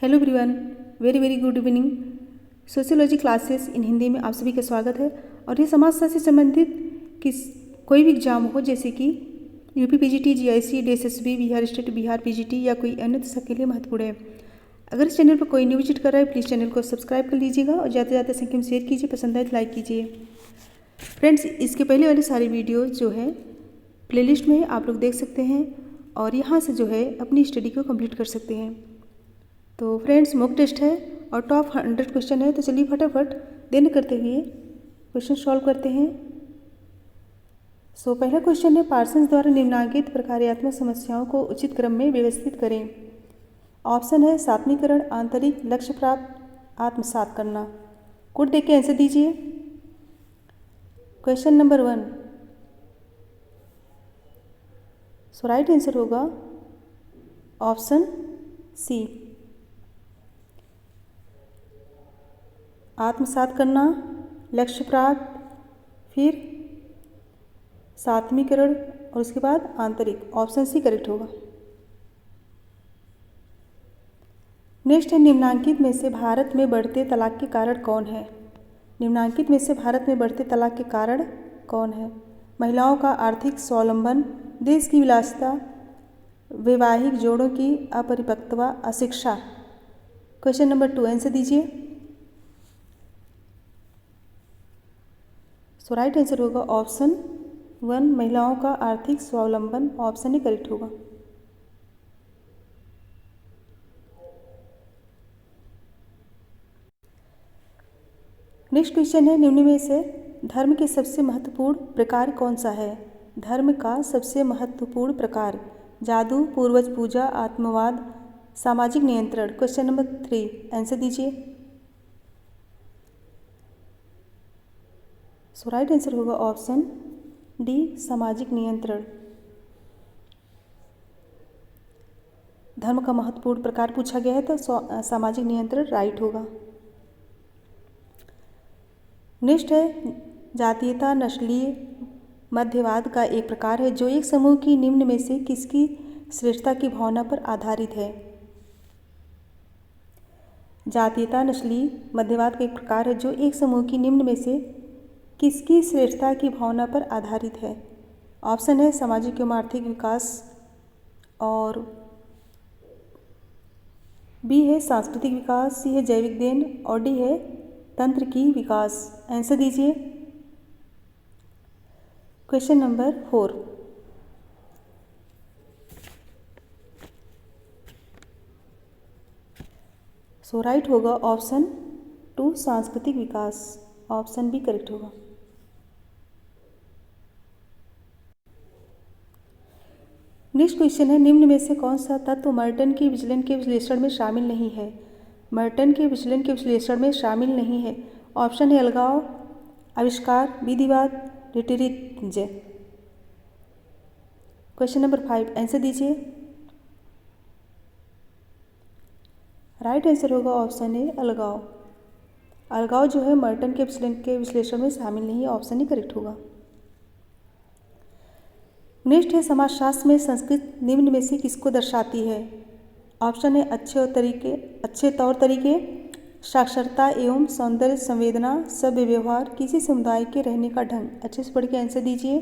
Hello everyone, very very good evening. Sociology classes in Hindi में आप सभी का स्वागत है। और ये समाजशास्त्र से संबंधित कोई भी एग्जाम हो, जैसे कि UP PGT, GIC, DSSB, Bihar state, Bihar PGT या कोई अन्य, तो सबके लिए महत्वपूर्ण है। अगर इस चैनल पर कोई न्यू विजिट कर रहा है, प्लीज़ चैनल को सब्सक्राइब कर लीजिएगा और ज़्यादा से ज़्यादा संख्या में शेयर कीजिए, पसंद आए तो लाइक कीजिए। फ्रेंड्स, इसके पहले वाली सारी वीडियोज़ जो है प्लेलिस्ट में आप लोग देख सकते हैं और यहाँ से जो है अपनी स्टडी को कंप्लीट कर सकते हैं। तो फ्रेंड्स, मॉक टेस्ट है और टॉप 100 क्वेश्चन है, तो चलिए फटाफट देर करते हुए क्वेश्चन सॉल्व करते हैं। पहला क्वेश्चन है, पार्सन्स द्वारा निम्नांकित प्रकार्यात्मक समस्याओं को उचित क्रम में व्यवस्थित करें। ऑप्शन है सात्मीकरण, आंतरिक, लक्ष्य प्राप्त, आत्मसात करना। कोड देख के आंसर दीजिए। क्वेश्चन नंबर 1, राइट आंसर होगा ऑप्शन सी, आत्मसात करना, लक्ष्य प्राप्त, फिर सात्मीकरण और उसके बाद आंतरिक। ऑप्शन सी करेक्ट होगा। नेक्स्ट है, निम्नांकित में से भारत में बढ़ते तलाक के कारण कौन है। निम्नांकित में से भारत में बढ़ते तलाक के कारण कौन है। महिलाओं का आर्थिक स्वावलंबन, देश की विलासिता, वैवाहिक जोड़ों की अपरिपक्वता, अशिक्षा। क्वेश्चन नंबर 2 आंसर दीजिए। राइट आंसर होगा ऑप्शन 1, महिलाओं का आर्थिक स्वावलंबन। ऑप्शन ही करेक्ट होगा। नेक्स्ट क्वेश्चन है, निम्न में से धर्म के सबसे महत्वपूर्ण प्रकार कौन सा है। धर्म का सबसे महत्वपूर्ण प्रकार, जादू, पूर्वज पूजा, आत्मवाद, सामाजिक नियंत्रण। क्वेश्चन नंबर 3 आंसर दीजिए। राइट आंसर होगा ऑप्शन डी, सामाजिक नियंत्रण। धर्म का महत्वपूर्ण प्रकार पूछा गया है तो सामाजिक नियंत्रण राइट होगा। नेक्स्ट है, जातीयता नस्लीय मध्यवाद का एक प्रकार है जो एक समूह की निम्न में से किसकी श्रेष्ठता की भावना पर आधारित है। जातीयता नस्लीय मध्यवाद का एक प्रकार है जो एक समूह की निम्न में से किसकी श्रेष्ठता की भावना पर आधारित है। ऑप्शन है सामाजिक एवं आर्थिक विकास, और बी है सांस्कृतिक विकास, सी है जैविक देन और डी है तंत्र की विकास। आंसर दीजिए। क्वेश्चन नंबर 4, राइट होगा ऑप्शन 2, सांस्कृतिक विकास। ऑप्शन बी करेक्ट होगा। नेक्स्ट क्वेश्चन है, निम्न में से कौन सा तत्व मर्टन के विचलन के विश्लेषण में शामिल नहीं है। मर्टन के विचलन के विश्लेषण में शामिल नहीं है। ऑप्शन है अलगाव, आविष्कार, विधिवाद, लिटरेचर। क्वेश्चन नंबर 5 आंसर दीजिए। राइट आंसर होगा ऑप्शन ए, अलगाव। अलगाव जो है मर्टन के विश्लेषण में शामिल नहीं है। ऑप्शन ही करेक्ट होगा। नेक्स्ट है, समाजशास्त्र में संस्कृत निम्न में से किसको दर्शाती है। ऑप्शन है अच्छे तौर तरीके, साक्षरता एवं सौंदर्य संवेदना, सभ्य व्यवहार, किसी समुदाय के रहने का ढंग। अच्छे से पढ़ के आंसर दीजिए।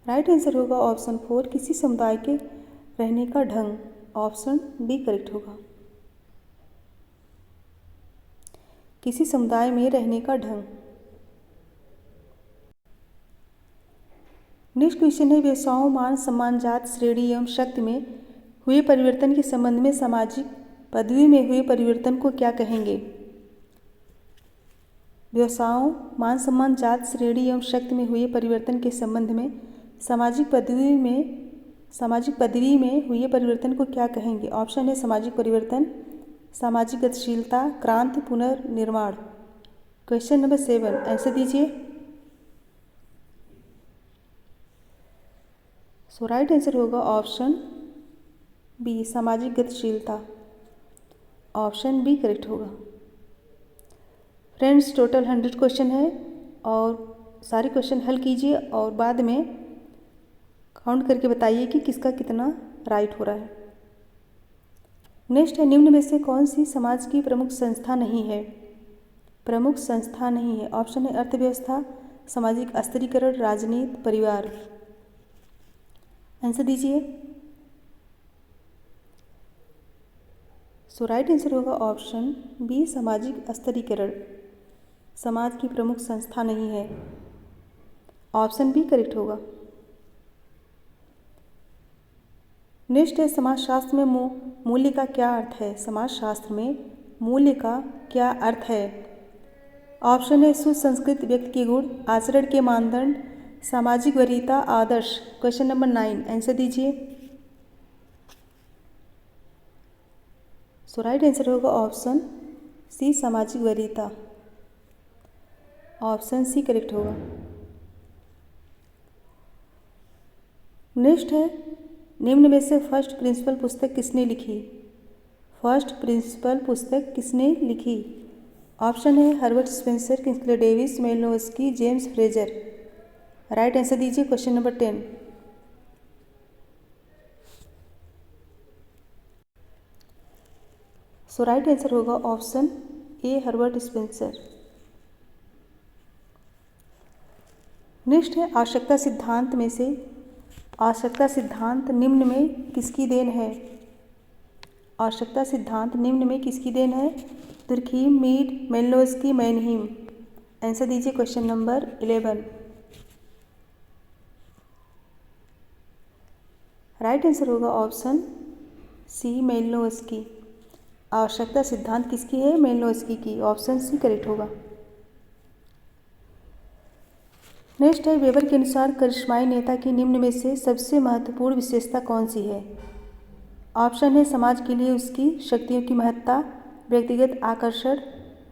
राइट आंसर होगा ऑप्शन 4, किसी समुदाय के रहने का ढंग। ऑप्शन बी करेक्ट होगा। किसी समुदाय में रहने का ढंग। नेक्स्ट क्वेश्चन है, व्यवसायों, मान सम्मान, जात, श्रेणी एवं शक्ति में हुए परिवर्तन के संबंध में सामाजिक पदवी में हुए परिवर्तन को क्या कहेंगे। व्यवसायों, मान सम्मान, जात, श्रेणी एवं शक्ति में हुए परिवर्तन के संबंध में सामाजिक पदवी में हुए परिवर्तन को क्या कहेंगे। ऑप्शन है सामाजिक परिवर्तन, सामाजिक गतिशीलता, क्रांति, पुनर्निर्माण। क्वेश्चन नंबर 7 आंसर दीजिए। राइट आंसर होगा ऑप्शन बी, सामाजिक गतिशीलता। ऑप्शन बी करेक्ट होगा। फ्रेंड्स, टोटल 100 क्वेश्चन है और सारे क्वेश्चन हल कीजिए और बाद में काउंट करके बताइए कि किसका कितना राइट हो रहा है। नेक्स्ट है, निम्न में से कौन सी समाज की प्रमुख संस्था नहीं है? प्रमुख संस्था नहीं है। ऑप्शन है अर्थव्यवस्था, सामाजिक स्थिरीकरण, राजनीति, परिवार। आंसर दीजिए। सो राइट आंसर होगा ऑप्शन बी, सामाजिक स्थिरीकरण समाज की प्रमुख संस्था नहीं है। ऑप्शन बी करेक्ट होगा। नेक्स्ट है, समाजशास्त्र में मूल्य का क्या अर्थ है? समाजशास्त्र में मूल्य का क्या अर्थ है? ऑप्शन है सुसंस्कृत व्यक्ति के गुण, आचरण के मानदंड, सामाजिक वरीयता, आदर्श। क्वेश्चन नंबर 9 आंसर दीजिए। सो राइट आंसर होगा ऑप्शन सी, सामाजिक वरीयता। ऑप्शन सी करेक्ट होगा। नेक्स्ट है, निम्न में से फर्स्ट प्रिंसिपल पुस्तक किसने लिखी? फर्स्ट प्रिंसिपल पुस्तक किसने लिखी? ऑप्शन है Herbert Spencer, Kingsley Davis, Malinowski, James Frazer. Right answer दीजिए। Question number 10। So right answer होगा option A, Herbert Spencer. Next है, आवश्यकता सिद्धांत में से आवश्यकता सिद्धांत निम्न में किसकी देन है? आवश्यकता सिद्धांत निम्न में किसकी देन है? Durkheim, Mead, Malinowski, Mannheim. Answer दीजिए। Question number 11। राइट आंसर होगा ऑप्शन सी, मेलिनोव्स्की। आवश्यकता सिद्धांत किसकी है? मेलिनोव्स्की की। ऑप्शन सी करेक्ट होगा। नेक्स्ट है, वेबर के अनुसार करिश्माई नेता की निम्न में से सबसे महत्वपूर्ण विशेषता कौन सी है? ऑप्शन है समाज के लिए उसकी शक्तियों की महत्ता, व्यक्तिगत आकर्षण,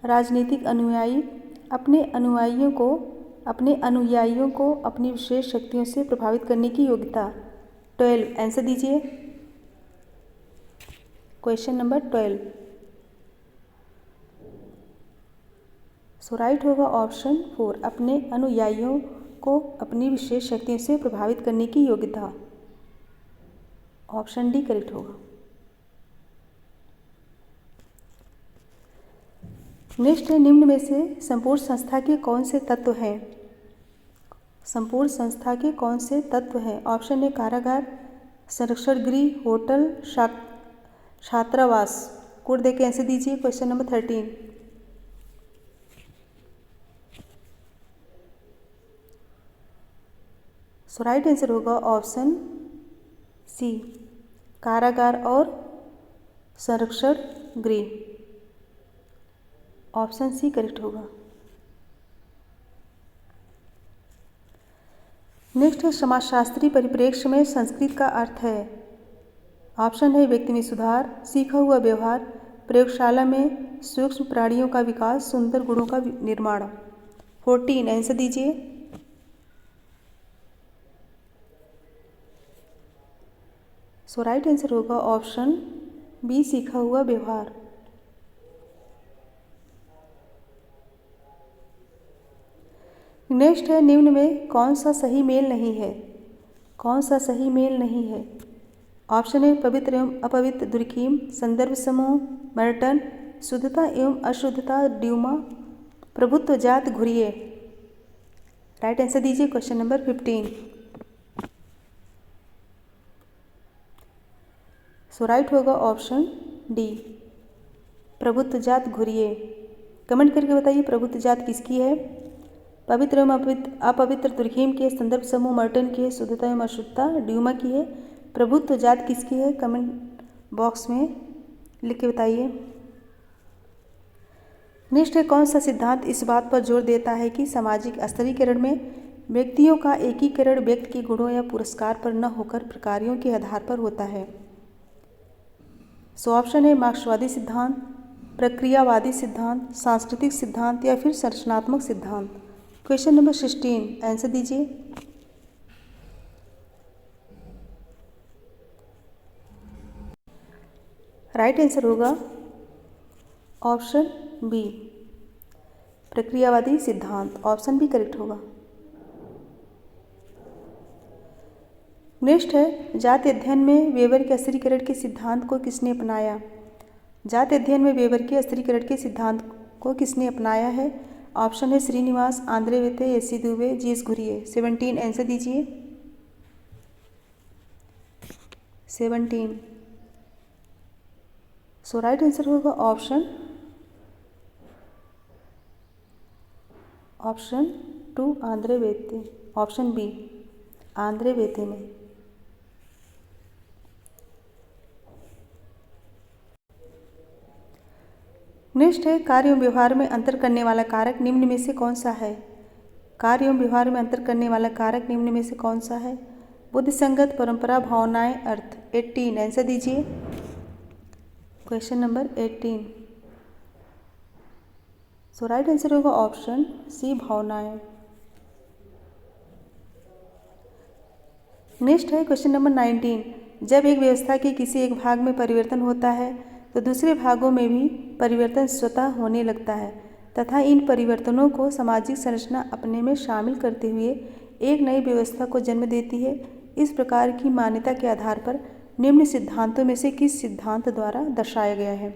राजनीतिक अनुयायी, अपने अनुयायियों को अपनी विशेष शक्तियों से प्रभावित करने की योग्यता। 12 आंसर दीजिए। Question number 12। सो राइट होगा ऑप्शन 4, अपने अनुयायियों को अपनी विशेष शक्तियों से प्रभावित करने की योग्यता। ऑप्शन डी करेक्ट होगा। नेक्स्ट है, निम्न में से संपूर्ण संस्था के कौन से तत्व हैं? संपूर्ण संस्था के कौन से तत्व हैं? ऑप्शन है कारागार, संरक्षण गृह, होटल, छात्रावास। कोड देके आंसर दीजिए। Question number 13। सो राइट आंसर होगा ऑप्शन सी, कारागार और संरक्षण गृह। ऑप्शन सी करेक्ट होगा। नेक्स्ट है, समाजशास्त्री परिप्रेक्ष्य में संस्कृत का अर्थ है। ऑप्शन है व्यक्ति में सुधार, सीखा हुआ व्यवहार, प्रयोगशाला में सूक्ष्म प्राणियों का विकास, सुंदर गुणों का निर्माण। 14 आंसर दीजिए। सो राइट आंसर होगा ऑप्शन बी, सीखा हुआ व्यवहार। नेक्स्ट है, निम्न में कौन सा सही मेल नहीं है? कौन सा सही मेल नहीं है? ऑप्शन है पवित्र एवं अपवित्र दुर्खीम, संदर्भ समूह मर्टन, शुद्धता एवं अशुद्धता ड्यूमा, प्रभुत्व जात घुरिए। राइट आंसर दीजिए। Question number 15। सो राइट होगा ऑप्शन डी, प्रभुत्व जात घुरिए। कमेंट करके बताइए प्रभुत्व जात किसकी है? पवित्र एवं अपवित्र दुर्खीम की है, संदर्भ समूह मर्टन की है, शुद्धता एवं अशुद्धता ड्यूमा की है। प्रभुत्व जात किसकी है? कमेंट बॉक्स में लिख के बताइए। नेक्स्ट है, कौन सा सिद्धांत इस बात पर जोर देता है कि सामाजिक स्तरीकरण में व्यक्तियों का एकीकरण व्यक्ति के गुणों या पुरस्कार पर न होकर प्रकारों के आधार पर होता है? सो ऑप्शन है मार्क्सवादी सिद्धांत, प्रक्रियावादी सिद्धांत, सांस्कृतिक सिद्धांत या फिर संरचनात्मक सिद्धांत। क्वेश्चन नंबर 16 आंसर दीजिए। राइट आंसर होगा ऑप्शन बी, प्रक्रियावादी सिद्धांत। ऑप्शन बी करेक्ट होगा। नेक्स्ट है जाति अध्ययन में वेबर के अस्थिरीकरण के सिद्धांत को किसने अपनाया। जाति अध्ययन में वेबर के अस्थिरीकरण के सिद्धांत को किसने अपनाया है। ऑप्शन है श्रीनिवास, आंद्रे वेते, SC. Dubey, GS. Ghurye. 17 answer दीजिए। 17। सो राइट आंसर होगा ऑप्शन 2 आंद्रे वेते, ऑप्शन बी आंद्रे वेते ने। नेक्स्ट है कार्य एवं व्यवहार में अंतर करने वाला कारक निम्न में से कौन सा है। कार्य एवं व्यवहार में अंतर करने वाला कारक निम्न में से कौन सा है। बुद्धि संगत, परंपरा, भावनाएं, अर्थ। 18 आंसर दीजिए। Question number 18। सो राइट आंसर होगा ऑप्शन सी भावनाएं। नेक्स्ट है क्वेश्चन नंबर 19। जब एक व्यवस्था के किसी एक भाग में परिवर्तन होता है तो दूसरे भागों में भी परिवर्तन स्वतः होने लगता है तथा इन परिवर्तनों को सामाजिक संरचना अपने में शामिल करते हुए एक नई व्यवस्था को जन्म देती है। इस प्रकार की मान्यता के आधार पर निम्न सिद्धांतों में से किस सिद्धांत द्वारा दर्शाया गया है।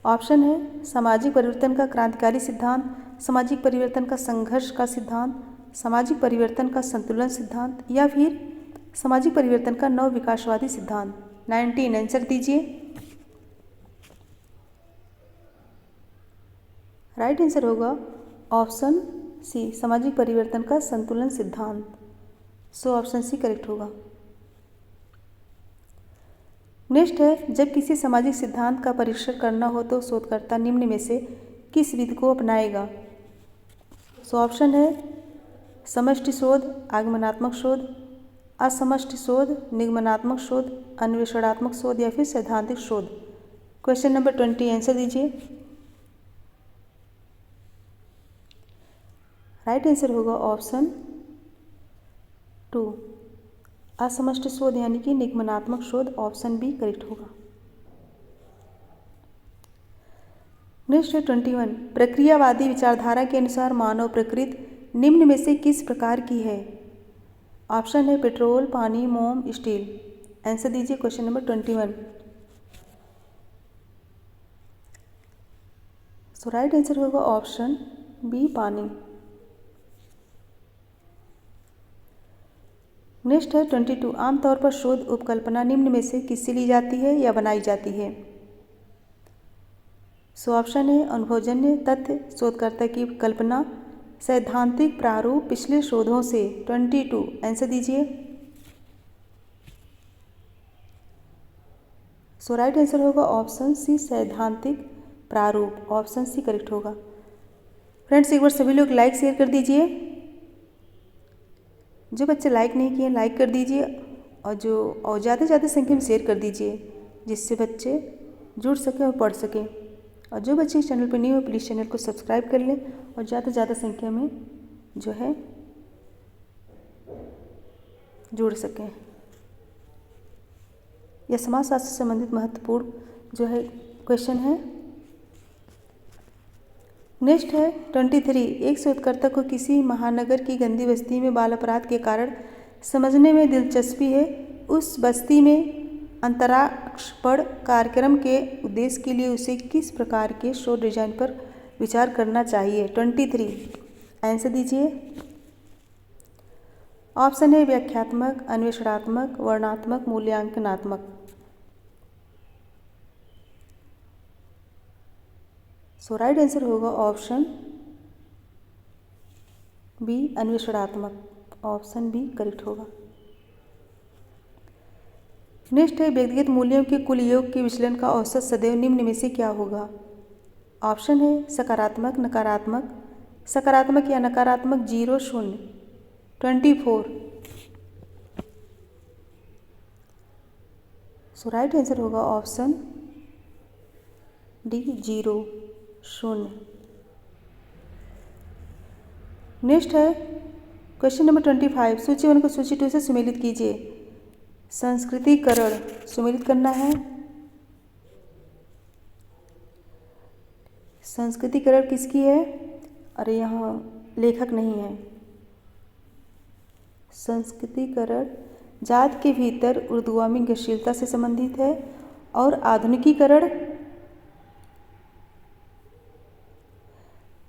ऑप्शन है सामाजिक परिवर्तन का क्रांतिकारी सिद्धांत, सामाजिक परिवर्तन का संघर्ष का सिद्धांत, सामाजिक परिवर्तन का संतुलन सिद्धांत या फिर सामाजिक परिवर्तन का नव विकासवादी सिद्धांत। 19 आंसर दीजिए। राइट आंसर होगा ऑप्शन सी सामाजिक परिवर्तन का संतुलन सिद्धांत। सो ऑप्शन सी करेक्ट होगा। नेक्स्ट है जब किसी सामाजिक सिद्धांत का परीक्षण करना हो तो शोधकर्ता निम्न में से किस विधि को अपनाएगा। सो ऑप्शन है समष्टि शोध, आगमनात्मक शोध, असमष्टि शोध, निगमनात्मक शोध, अन्वेषणात्मक शोध या फिर सैद्धांतिक शोध। क्वेश्चन नंबर 20 आंसर दीजिए। राइट आंसर होगा ऑप्शन 2 असमष्टि शोध यानी कि निगमनात्मक शोध। ऑप्शन बी करेक्ट होगा। नेक्स्ट है 21। प्रक्रियावादी विचारधारा के अनुसार मानव प्रकृति निम्न में से किस प्रकार की है। ऑप्शन है पेट्रोल, पानी, मोम, स्टील। आंसर दीजिए क्वेश्चन नंबर 21। सो राइट आंसर होगा ऑप्शन बी पानी। नेक्स्ट है 22। आमतौर पर शोध उपकल्पना निम्न में से किससे ली जाती है या बनाई जाती है। सो ऑप्शन है अनुभवजन्य तथ्य, शोधकर्ता की कल्पना, सैद्धांतिक प्रारूप, पिछले शोधों से। 22 आंसर दीजिए। सो राइट आंसर होगा ऑप्शन सी सैद्धांतिक प्रारूप। ऑप्शन सी करेक्ट होगा। फ्रेंड्स एक बार सभी लोग लाइक शेयर कर दीजिए। जो बच्चे लाइक नहीं किए लाइक कर दीजिए और ज़्यादा से ज़्यादा संख्या में शेयर कर दीजिए जिससे बच्चे जुड़ सकें और पढ़ सकें। और जो बच्चे इस चैनल पर न्यू हो प्लीज़ चैनल को सब्सक्राइब कर लें और ज़्यादा से ज़्यादा संख्या में जो है जुड़ सकें। यह समाजशास्त्र से संबंधित महत्वपूर्ण जो है क्वेश्चन है। नेक्स्ट है 23। एक शोधकर्ता को किसी महानगर की गंदी बस्ती में बाल अपराध के कारण समझने में दिलचस्पी है। उस बस्ती में अंतराक्षपण कार्यक्रम के उद्देश्य के लिए उसे किस प्रकार के शोध डिजाइन पर विचार करना चाहिए। 23 आंसर दीजिए। ऑप्शन है व्याख्यात्मक, अन्वेषणात्मक, वर्णनात्मक, मूल्यांकनात्मक। सो राइट आंसर होगा ऑप्शन बी अन्वेषणात्मक। ऑप्शन बी करेक्ट होगा। नेक्स्ट है व्यक्तिगत मूल्यों के कुल योग के विचलन का औसत सदैव निम्न में से क्या होगा। ऑप्शन है सकारात्मक, नकारात्मक, सकारात्मक या नकारात्मक, 0, 0। 24 सो राइट आंसर होगा ऑप्शन डी 0, 0। नेक्स्ट है क्वेश्चन नंबर 25। सूची 1 को सूची 2 से सुमेलित कीजिए। संस्कृतिकरण सुमेलित करना है। संस्कृतिकरण किसकी है। अरे यहाँ लेखक नहीं है। संस्कृतिकरण जात के भीतर ऊर्ध्वगामी गतिशीलता से संबंधित है। और आधुनिकीकरण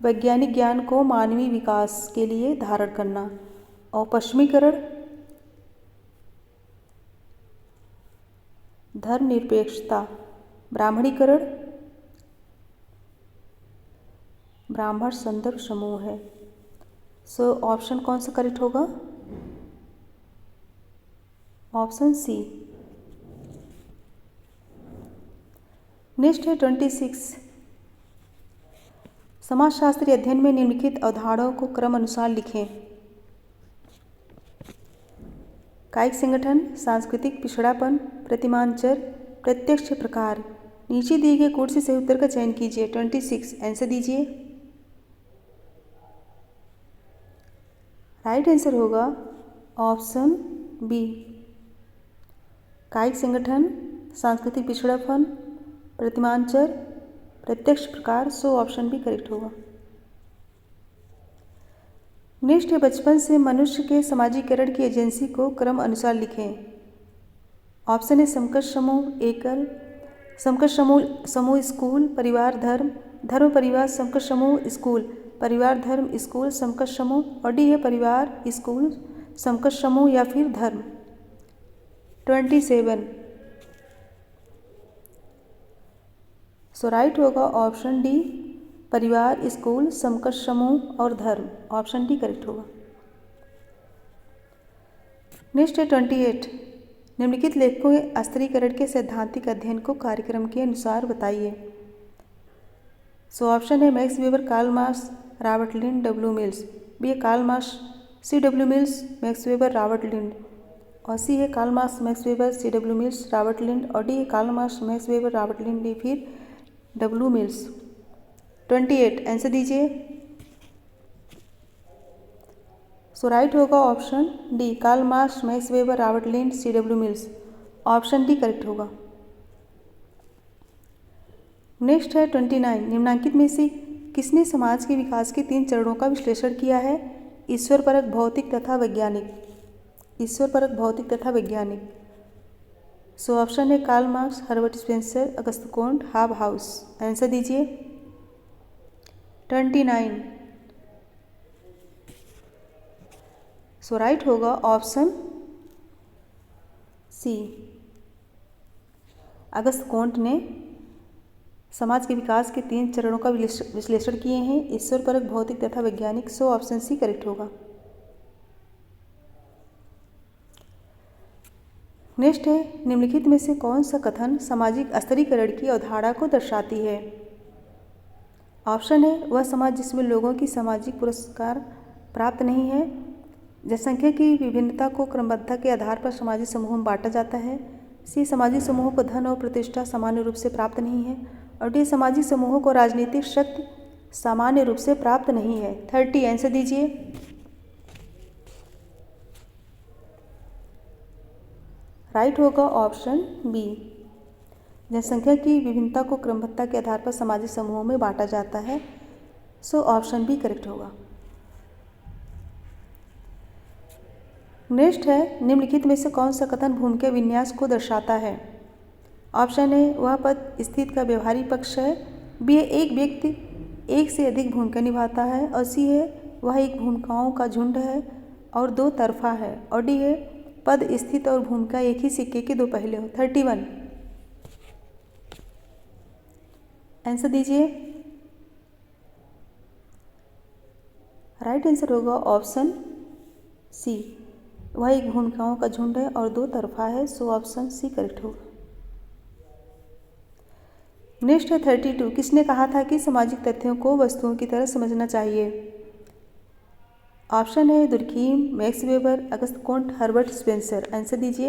वैज्ञानिक ज्ञान को मानवीय विकास के लिए धारण करना। और पश्चिमीकरण धर्मनिरपेक्षता। ब्राह्मणीकरण ब्राह्मण संदर्भ समूह है। सो ऑप्शन कौन सा करेक्ट होगा? Option C. नेक्स्ट है 26। समाजशास्त्री अध्ययन में निम्नलिखित अवधारणाओं को क्रम अनुसार लिखें। कायिक संगठन, सांस्कृतिक पिछड़ापन, प्रतिमांचर, प्रत्यक्ष प्रकार। नीचे दिए गए कोड से सही उत्तर का चयन कीजिए। 26 आंसर दीजिए। राइट आंसर होगा ऑप्शन बी। कायिक संगठन, सांस्कृतिक पिछड़ापन, प्रतिमांचर, प्रत्यक्ष प्रकार। सो ऑप्शन बी करेक्ट होगा। नेक्स्ट है बचपन से मनुष्य के समाजीकरण की एजेंसी को क्रम अनुसार लिखें। ऑप्शन है समकक्ष समूह, एकल समकक्ष समूह स्कूल, परिवार, धर्म, धर्म परिवार, समकक्ष समूह स्कूल, परिवार, धर्म, स्कूल, समकक्ष समूह। और डी है परिवार, स्कूल, समकक्ष समूह या फिर धर्म। 27 सो राइट होगा ऑप्शन डी, परिवार, स्कूल, समकक्ष समूह और धर्म। ऑप्शन डी करेक्ट होगा। नेक्स्ट है 28। निम्नलिखित लेखकों के स्तरीकरण के सैद्धांतिक अध्ययन को कार्यक्रम के अनुसार बताइए। सो ऑप्शन है Max Weber, Karl Marx, Robert Lynd, W Mills. B है Karl Marx, C W Mills, Max Weber, Robert Lynd. और सी है Karl Marx, Max Weber, C W Mills, Robert Lynd. और डी है Karl Marx, Max Weber, Robert Lynd, D फिर W Mills. 28 answer दीजिए। So right होगा option D, Karl Marx, Max Weber, Robert Lynd, C W Mills. Option D correct होगा। Next है 29। निम्नांकित में से किसने समाज के विकास के 3 चरणों का विश्लेषण किया है? ईश्वरपरक, भौतिक तथा वैज्ञानिक। ईश्वरपरक, भौतिक तथा वैज्ञानिक। सो ऑप्शन है कार्ल मार्क्स, हर्बर्ट स्पेंसर, अगस्त कोंट, हाबहाउस। आंसर दीजिए। 29 सो राइट होगा ऑप्शन सी। अगस्त कोंट ने समाज के विकास के 3 चरणों का विश्लेषण किए हैं, ईश्वरपरक, भौतिक तथा वैज्ञानिक। सो ऑप्शन सी करेक्ट होगा। नेक्स्ट है निम्नलिखित में से कौन सा कथन सामाजिक स्तरीकरण की अवधारणा को दर्शाती है? ऑप्शन है वह समाज जिसमें लोगों की सामाजिक पुरस्कार प्राप्त नहीं है, जनसंख्या की विभिन्नता को क्रमबद्धता के आधार पर सामाजिक समूहों में बांटा जाता है। सी सामाजिक समूहों को धन और प्रतिष्ठा सामान्य रूप से प्राप्त नहीं है। और डी सामाजिक समूहों को राजनीतिक शक्ति सामान्य रूप से प्राप्त नहीं है। 30 आंसर दीजिए। राइट होगा ऑप्शन बी, जनसंख्या की विभिन्नता को क्रमबद्धता के आधार पर सामाजिक समूहों में बांटा जाता है। सो ऑप्शन बी करेक्ट होगा। नेक्स्ट है निम्नलिखित में से कौन सा कथन भूमिका विन्यास को दर्शाता है? ऑप्शन है वह पद स्थिति का व्यवहारिक पक्ष है। बी है एक व्यक्ति एक से अधिक भूमिका निभाता है। और सी है वह एक भूमिकाओं का झुंड है और 2 तरफा है। और डी है पद, स्थिति और भूमिका एक ही सिक्के के 2 पहले हो। 31 आंसर दीजिए। राइट आंसर होगा ऑप्शन सी, वह एक भूमिकाओं का झुंड है और 2 तरफा है। सो ऑप्शन सी करेक्ट होगा। नेक्स्ट है 32। किसने कहा था कि सामाजिक तथ्यों को वस्तुओं की तरह समझना चाहिए? ऑप्शन है दुर्खीम, मैक्स वेबर, अगस्त कोंट, हर्बर्ट स्पेंसर। आंसर दीजिए।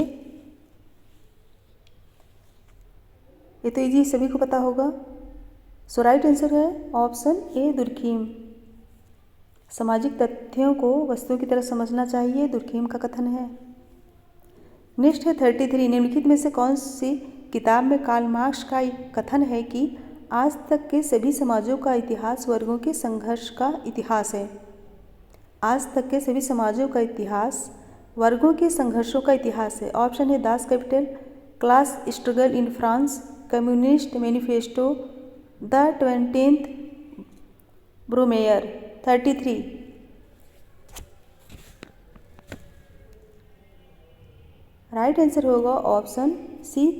ये तो इजी सभी को पता होगा। सो राइट आंसर है ऑप्शन ए, दुर्खीम। सामाजिक तथ्यों को वस्तुओं की तरह समझना चाहिए, दुर्खीम का कथन है। नेक्स्ट है 33। निम्नलिखित में से कौन सी किताब में कार्ल मार्क्स का एक कथन है कि आज तक के सभी समाजों का इतिहास वर्गों के संघर्ष का इतिहास है? आज तक के सभी समाजों का इतिहास वर्गों के संघर्षों का इतिहास है। ऑप्शन है Das Kapital, class struggle in France, communist manifesto, the 20th ब्रूमेयर। 33 right answer होगा ऑप्शन सी,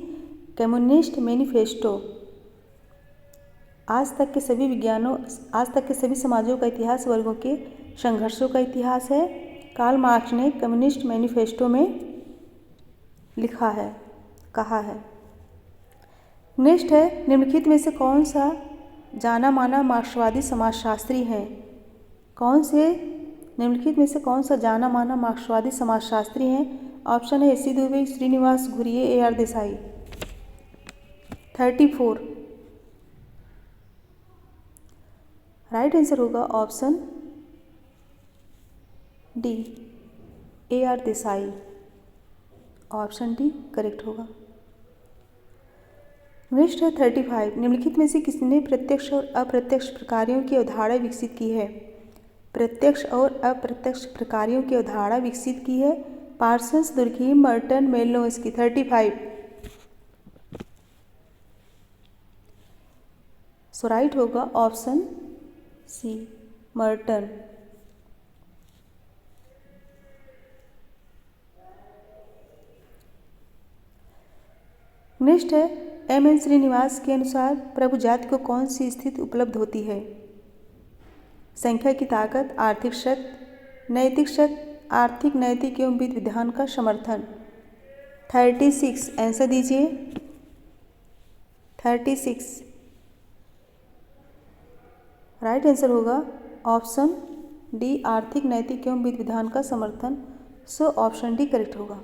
कम्युनिस्ट मैनिफेस्टो। आज तक के सभी समाजों का इतिहास वर्गों के संघर्षों का इतिहास है। कार्ल मार्क्स ने कम्युनिस्ट मैनिफेस्टो में लिखा है, कहा है। नेक्स्ट है, निम्नलिखित में से कौन सा जाना माना मार्क्सवादी समाजशास्त्री है? निम्नलिखित में से कौन सा जाना माना मार्क्सवादी समाजशास्त्री हैं? ऑप्शन है S C Dube, Srinivas Ghurye, A R Desai. 34 right answer होगा option D, A R Desai. Option D correct होगा। नेक्स्ट है 35, निम्नलिखित में से किसने प्रत्यक्ष और अप्रत्यक्ष प्रकारों की अवधारणा विकसित की है? प्रत्यक्ष और अप्रत्यक्ष प्रकारों की अवधारणा विकसित की है पार्सन्स, दुर्खीम, मर्टन, मेलिनोव्स्की। 35 सो राइट होगा ऑप्शन सी, मर्टन। नेक्स्ट है, एम एन श्रीनिवास के अनुसार प्रभु जाति को कौन सी स्थिति उपलब्ध होती है? संख्या की ताकत, आर्थिक शक्ति, नैतिक शक्ति, आर्थिक, नैतिक एवं विधि विधान का समर्थन। 36 आंसर दीजिए। 36 राइट आंसर होगा ऑप्शन डी, आर्थिक, नैतिक एवं विधि विधान का समर्थन। सो ऑप्शन डी करेक्ट होगा।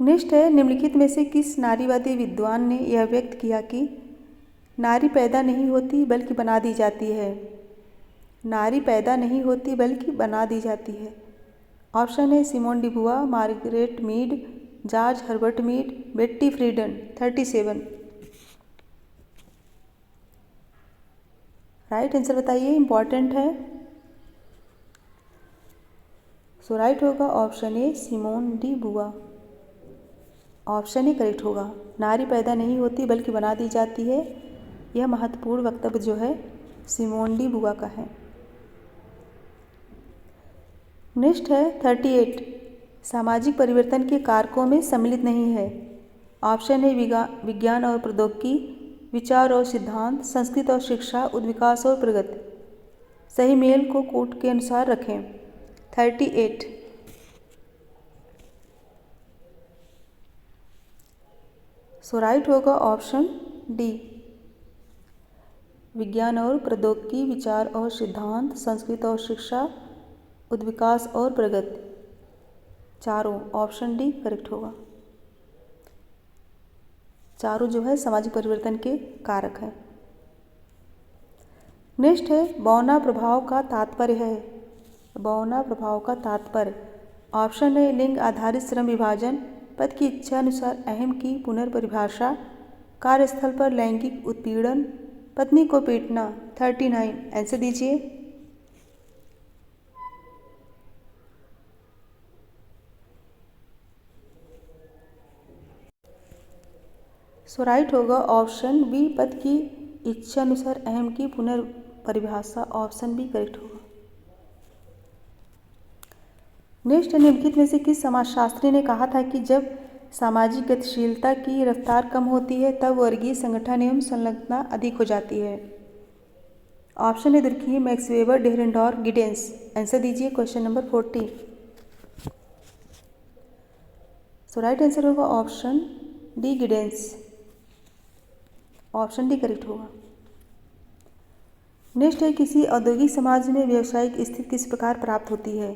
नेक्स्ट है, निम्नलिखित में से किस नारीवादी विद्वान ने यह व्यक्त किया कि नारी पैदा नहीं होती बल्कि बना दी जाती है? नारी पैदा नहीं होती बल्कि बना दी जाती है। ऑप्शन है Simone de Beauvoir, Margaret Mead, George Herbert Mead, Betty Friedan. 37 right answer बताइए, इंपॉर्टेंट है। सो राइट होगा option A, Simone de Beauvoir. Option ही करेक्ट होगा। नारी पैदा नहीं होती बल्कि बना दी जाती है, यह महत्वपूर्ण वक्तव्य जो है सिमोन डी बुआ का है। नेक्स्ट है 38, सामाजिक परिवर्तन के कारकों में सम्मिलित नहीं है। ऑप्शन है विज्ञान और प्रौद्योगिकी, विचार और सिद्धांत, संस्कृत और शिक्षा, उद्विकास और प्रगति। सही मेल को कोट के अनुसार रखें। 38 सो राइट होगा ऑप्शन डी, विज्ञान और प्रौद्योगिकी, विचार और सिद्धांत, संस्कृत और शिक्षा, उद्विकास और प्रगति। चारों, ऑप्शन डी करेक्ट होगा। चारों जो है सामाजिक परिवर्तन के कारक हैं। नेक्स्ट है, बौना प्रभाव का तात्पर्य है। बौना प्रभाव का तात्पर्य, ऑप्शन है लिंग आधारित श्रम विभाजन, पद की इच्छा अनुसार अहम की पुनर्परिभाषा, कार्यस्थल पर लैंगिक उत्पीड़न, पत्नी को पीटना। 39 आंसर दीजिए। सो राइट होगा ऑप्शन बी, पद की इच्छा अनुसार अहम की पुनर्परिभाषा। ऑप्शन बी करेक्ट होगा। नेक्स्ट, निम्नलिखित में से किस समाजशास्त्री ने कहा था कि जब सामाजिक गतिशीलता की रफ्तार कम होती है तब वर्गीय संगठन एवं संलग्नता अधिक हो जाती है? ऑप्शन है Durkheim, Max Weber, Dahrendorf, Giddens. Answer दीजिए question number 40। So right answer होगा option D, Giddens. Option D correct होगा। नेक्स्ट है, किसी औद्योगिक समाज में व्यावसायिक स्थिति किस प्रकार प्राप्त होती है?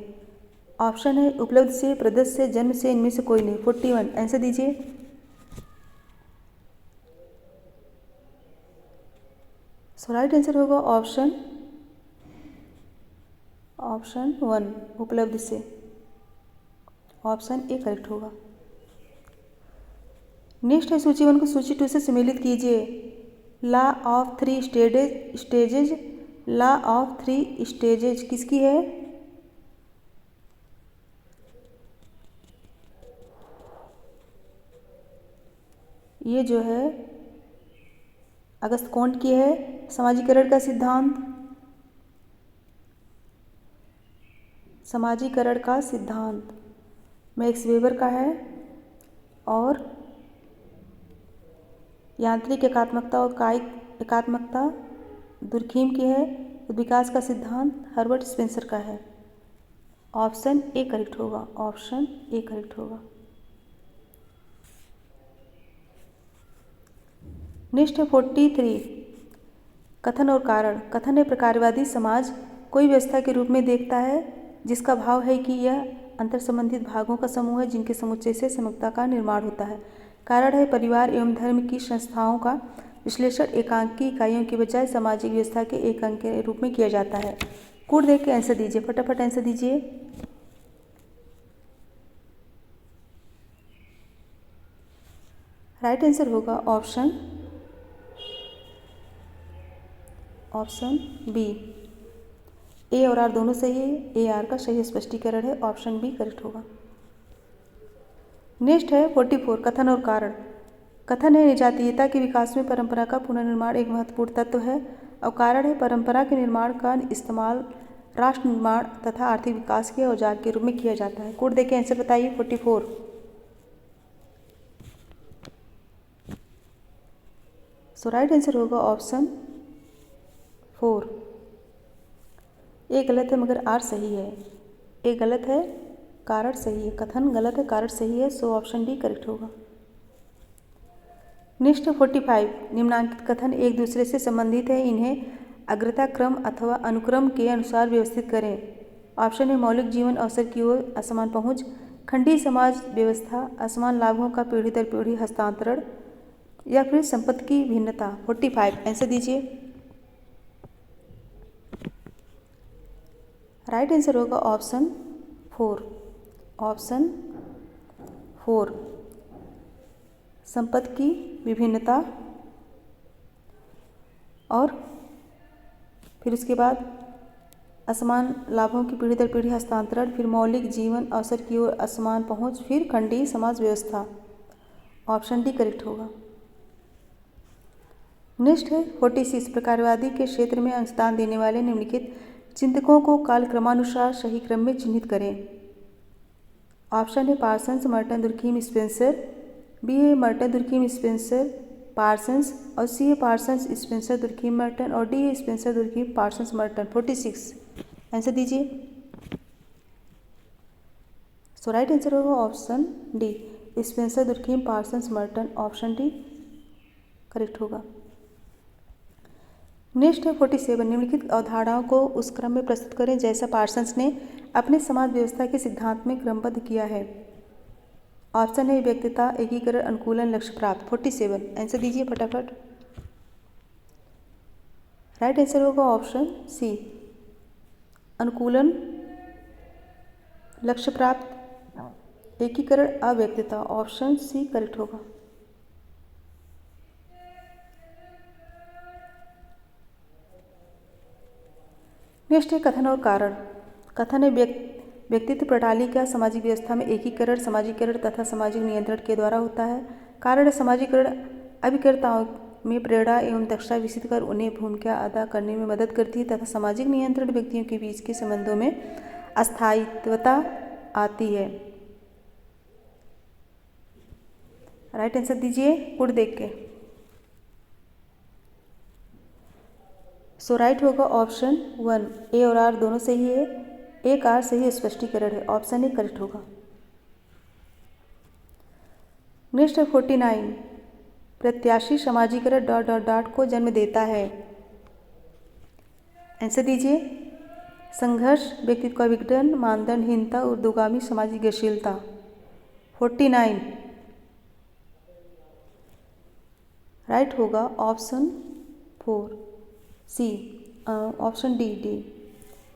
ऑप्शन है उपलब्ध से, प्रदत्त से, जन्म से, इनमें से कोई नहीं। 41 आंसर दीजिए। सो राइट आंसर होगा ऑप्शन 1 उपलब्ध से। ऑप्शन ए करेक्ट होगा। नेक्स्ट है, सूची 1 को सूची 2 से सम्मिलित कीजिए। Law of 3 stages. Law of 3 stages किसकी है? ये जो है अगस्त कौंट की है। समाजीकरण का सिद्धांत, समाजीकरण का सिद्धांत मैक्स वेबर का है। और यांत्रिक एकात्मकता और कायिक एकात्मकता दुर्खीम की है। विकास का सिद्धांत हर्बर्ट स्पेंसर का है। ऑप्शन ए करेक्ट होगा, ऑप्शन ए करेक्ट होगा। नेक्स्ट है 43, कथन और कारण। कथन है प्रकारवादी समाज कोई व्यवस्था के रूप में देखता है जिसका भाव है कि यह अंतर संबंधित भागों का समूह है जिनके समुच्चय से समग्रता का निर्माण होता है। कारण है परिवार एवं धर्म की संस्थाओं का विश्लेषण एकांकी इकाइयों की बजाय सामाजिक व्यवस्था के एक अंग के रूप में किया जाता है। कोड देख के आंसर दीजिए, फटाफट आंसर दीजिए। राइट आंसर होगा ऑप्शन बी। ए और आर दोनों सही है। ए आर का सही स्पष्टीकरण है। ऑप्शन बी करेक्ट होगा। नेक्स्ट है 44, कथन और कारण। कथन है निजातीयता के विकास में परंपरा का पुनर्निर्माण एक महत्वपूर्ण तत्व है। और कारण है परंपरा के निर्माण का इस्तेमाल राष्ट्र निर्माण तथा आर्थिक विकास के औजार के रूप में किया जाता है। कोड देके आंसर बताइए 44। सो राइट आंसर होगा ऑप्शन 4। ए गलत है मगर आर सही है। ए गलत है, कारण सही है। कथन गलत है, कारण सही है। सो ऑप्शन डी करेक्ट होगा। नेक्स्ट 45, निम्नांकित कथन एक दूसरे से संबंधित है, इन्हें अग्रता क्रम अथवा अनुक्रम के अनुसार व्यवस्थित करें। ऑप्शन है मौलिक जीवन अवसर की ओर असमान पहुँच, खंडीय समाज व्यवस्था, असमान लाभों का पीढ़ी दर पीढ़ी हस्तांतरण, या फिर संपत्ति की भिन्नता। 45 आंसर दीजिए। राइट आंसर होगा ऑप्शन 4। ऑप्शन 4, संपत्ति की विभिन्नता। और फिर उसके बाद असमान लाभों की पीढ़ी दर पीढ़ी हस्तांतरण, फिर मौलिक जीवन अवसर की ओर असमान पहुंच, फिर खंडीय समाज व्यवस्था। ऑप्शन डी करेक्ट होगा। नेक्स्ट है 46, प्रकारवादी के क्षेत्र में अंशदान देने वाले निम्नलिखित चिंतकों को कालक्रमानुसार सही क्रम में चिन्हित करें। ऑप्शन है Parsons, Merton, Durkheim, Spencer. B है मर्टन, दुर्खीम, स्पेंसर, पार्सन्स। और सी है पार्सन्स, स्पेंसर, दुर्खीम, मर्टन। और डी है Spencer, Durkheim, Parsons, Merton. 46 answer दीजिए। सो राइट आंसर होगा option D, Spencer, Durkheim, Parsons, Merton. Option D correct होगा। Next है 47, निम्नलिखित अवधारणाओं को उस क्रम में प्रस्तुत करें जैसा पार्सन्स ने अपने समाज व्यवस्था के सिद्धांत में क्रमबद्ध किया है। ऑप्शन है व्यक्तिता, एकीकरण, अनुकूलन, लक्ष्य प्राप्त। 47 आंसर दीजिए फटाफट। राइट आंसर होगा ऑप्शन सी, अनुकूलन, लक्ष्य प्राप्त, एकीकरण, अव्यक्तता। ऑप्शन सी करेक्ट होगा। नेक्स्ट है कथन और कारण। कथन है व्यक्तित्व प्रणाली का सामाजिक व्यवस्था में एकीकरण, समाजीकरण तथा सामाजिक नियंत्रण के द्वारा होता है। कारण है समाजीकरण अभिकर्ताओं में प्रेरणा एवं दक्षता विकसित कर उन्हें भूमिका अदा करने में मदद करती है तथा सामाजिक नियंत्रण व्यक्तियों के बीच के संबंधों में अस्थायित्वता आती है। राइट आंसर दीजिए कोड देख के। सो राइट होगा ऑप्शन 1। ए और आर दोनों सही है। एक आर सही स्पष्टीकरण है। ऑप्शन ए करेक्ट होगा। नेक्स्ट है 49, प्रत्याशी समाजीकरण डॉट डॉट डॉट को जन्म देता है। आंसर दीजिए। संघर्ष, व्यक्तित्व का विघटन, मानदंडहीनता, ऊर्ध्वगामी सामाजिक गतिशीलता। 49 राइट होगा ऑप्शन 4 सी, ऑप्शन डी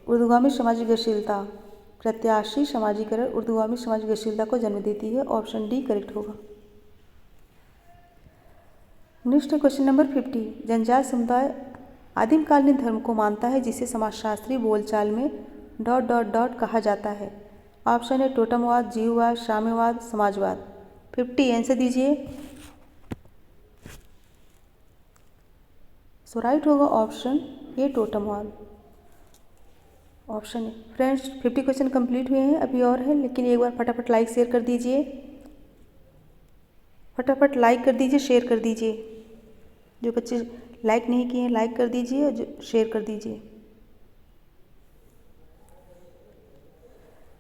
ऊर्ध्वगामी सामाजिक गतिशीलता। प्रत्याशी समाजीकरण ऊर्ध्वगामी सामाजिक गतिशीलता को जन्म देती है। ऑप्शन डी करेक्ट होगा। नेक्स्ट क्वेश्चन नंबर 50, जनजाति समुदाय आदिमकालीन धर्म को मानता है जिसे समाजशास्त्री बोलचाल में डॉट डॉट डॉट कहा जाता है। ऑप्शन है टोटमवाद, जीववाद, साम्यवाद, समाजवाद। 50 आंसर दीजिए। सो राइट होगा option A totem hall, option A. Friends 50 question complete हुए हैं, अभी और है, लेकिन एक बार फटाफट लाइक शेयर कर दीजिए, फटाफट लाइक कर दीजिए, शेयर कर दीजिए। जो बच्चे लाइक नहीं किए हैं लाइक कर दीजिए और जो शेयर कर दीजिए।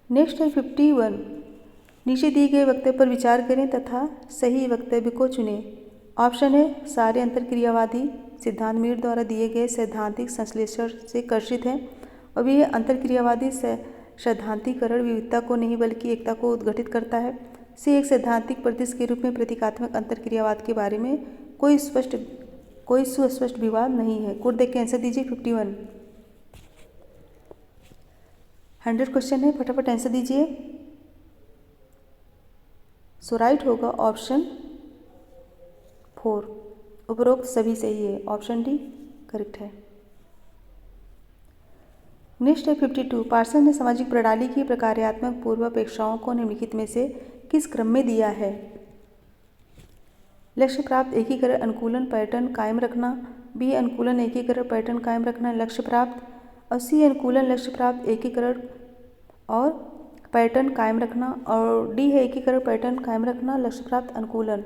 नेक्स्ट है 51। नीचे दिए गए वक्तव्य पर विचार करें तथा सही वक्तव्य को चुनें। ऑप्शन है सारे अंतरक्रियावादी सिद्धांत मीर द्वारा दिए गए सैद्धांतिक संश्लेषण से कर्षित हैं और भी अंतरक्रियावादी सैद्धांतिकरण विविधता को नहीं बल्कि एकता को उद्घटित करता है। सी एक सैद्धांतिक परिदृश्य के रूप में प्रतीकात्मक अंतरक्रियावाद के बारे में कोई सुस्पष्ट विवाद नहीं है। कोड देख के आंसर दीजिए 51। 100 क्वेश्चन है, फटाफट आंसर दीजिए। सो राइट होगा ऑप्शन 4, उपरोक्त सभी सही है, ऑप्शन डी करेक्ट है। नेक्स्ट है 52। पार्सन ने सामाजिक प्रणाली की प्रकार्यात्मक पूर्वापेक्षाओं को निम्नलिखित में से किस क्रम में दिया है? लक्ष्य प्राप्त एकीकरण अनुकूलन पैटर्न कायम रखना, बी अनुकूलन एकीकरण पैटर्न कायम रखना लक्ष्य प्राप्त, और सी अनुकूलन लक्ष्य प्राप्त एकीकरण और पैटर्न कायम रखना, और डी है एकीकरण पैटर्न कायम रखना लक्ष्य प्राप्त अनुकूलन।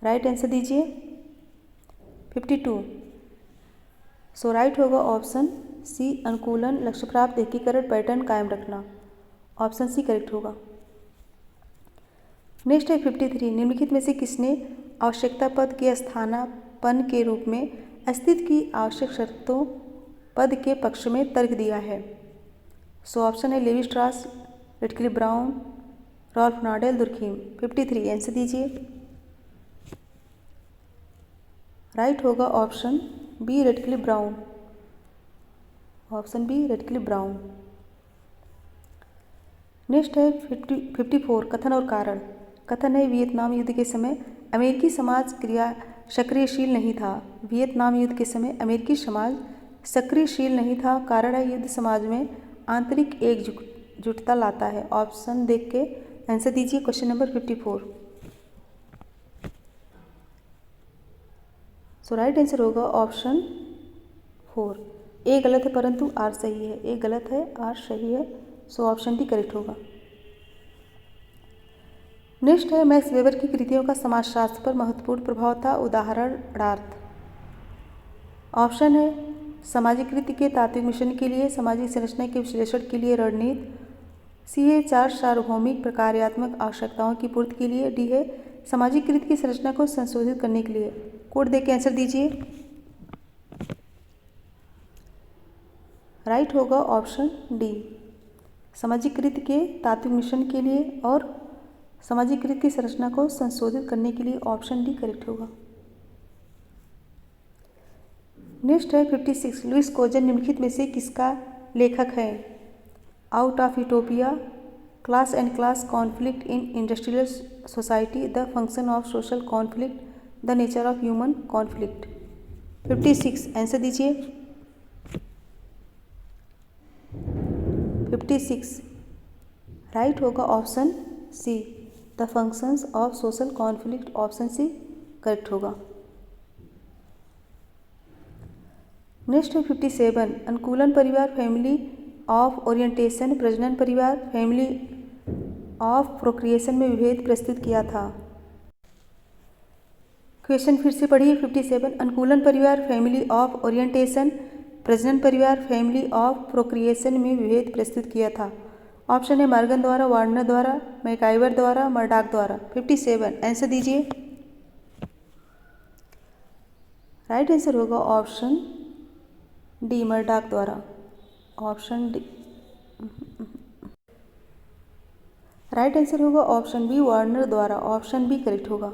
राइट आंसर दीजिए 52। सो राइट होगा ऑप्शन सी अनुकूलन लक्ष्य प्राप्त एकीकरण पैटर्न कायम रखना, ऑप्शन सी करेक्ट होगा। नेक्स्ट है 53। निम्नलिखित में से किसने आवश्यकता पद के स्थानापन्न के रूप में अस्तित्व की आवश्यक शर्तों पद के पक्ष में तर्क दिया है? सो ऑप्शन है Levi Strauss, Radcliffe Brown, Rolf Nadel, Durkheim. 53 answer दीजिए। राइट होगा option B Radcliffe Brown, option B Radcliffe Brown. Next है 54। कथन और कारण। कथन है वियतनाम युद्ध के समय अमेरिकी समाज सक्रियशील नहीं था। वियतनाम युद्ध के समय अमेरिकी समाज सक्रियशील नहीं था। कारण है युद्ध समाज में आंतरिक एकजुटता लाता है। ऑप्शन देख के आंसर दीजिए क्वेश्चन नंबर 54। सो राइट आंसर होगा ऑप्शन 4। ए गलत है परंतु आर सही है, ए गलत है आर सही है, सो ऑप्शन डी करेक्ट होगा। नेक्स्ट है मैक्स वेबर की कृतियों का समाजशास्त्र पर महत्वपूर्ण प्रभाव था। उदाहरणार्थ। ऑप्शन है सामाजिक कृति के तात्विक मिशन के लिए, सामाजिक संरचना के विश्लेषण के लिए रणनीति, सी है 4 सार्वभौमिक प्रकार्यात्मक आवश्यकताओं की पूर्ति के लिए, डी है सामाजिक कृति की संरचना को संशोधित करने के लिए। कोड देख के आंसर दीजिए। राइट होगा ऑप्शन डी सामाजिक कृति के तात्विक मिशन के लिए और सामाजिक कृति की संरचना को संशोधित करने के लिए, ऑप्शन डी करेक्ट होगा। नेक्स्ट है 56। लुइस कोजन निम्नलिखित में से किसका लेखक है? Out of Utopia, class and class conflict in industrial society, the function of social conflict, the nature of human conflict. 56 answer दीजिए। 56 राइट होगा option C the functions of social conflict, option C correct होगा। Next है 57। अनुकूलन परिवार family of orientation, प्रजनन परिवार family of procreation में विभेद प्रस्तुत किया था। क्वेश्चन फिर से पढ़िए 57। अनुकूलन परिवार फैमिली ऑफ ओरिएंटेशन, प्रजनन परिवार फैमिली ऑफ प्रोक्रिएशन में विभेद प्रस्तुत किया था। ऑप्शन है मॉर्गन द्वारा, वार्नर द्वारा, मैकाइवर द्वारा, मर्डॉक द्वारा। 57 आंसर दीजिए। राइट आंसर होगा ऑप्शन डी मर्डॉक द्वारा, ऑप्शन डी। राइट आंसर होगा ऑप्शन बी वार्नर द्वारा, ऑप्शन बी करेक्ट होगा।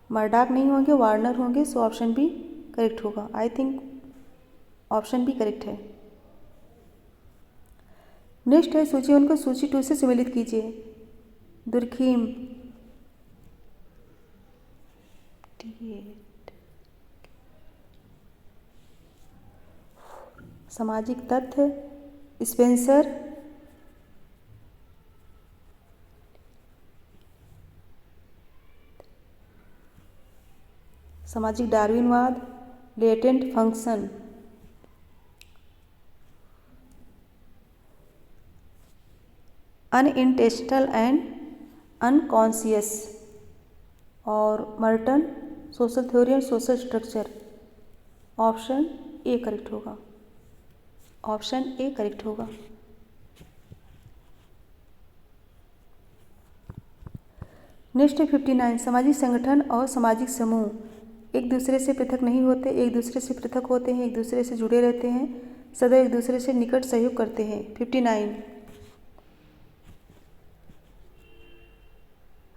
मर्डॉक नहीं होंगे, वार्नर होंगे, सो ऑप्शन बी करेक्ट होगा। I think option B correct है। नेक्स्ट है सूची 1 को सूची 2 से सम्मिलित कीजिए। दुर्खीम, सामाजिक तथ्य, स्पेंसर, सामाजिक डार्विनवाद, latent function, unintentional and unconscious, और Merton social theory and social structure. Option A correct होगा। ऑप्शन ए करेक्ट होगा। नेक्स्ट है 59, सामाजिक संगठन और सामाजिक समूह एक दूसरे से पृथक नहीं होते, एक दूसरे से पृथक होते हैं, एक दूसरे से जुड़े रहते हैं, सदैव एक दूसरे से निकट सहयोग करते हैं। 59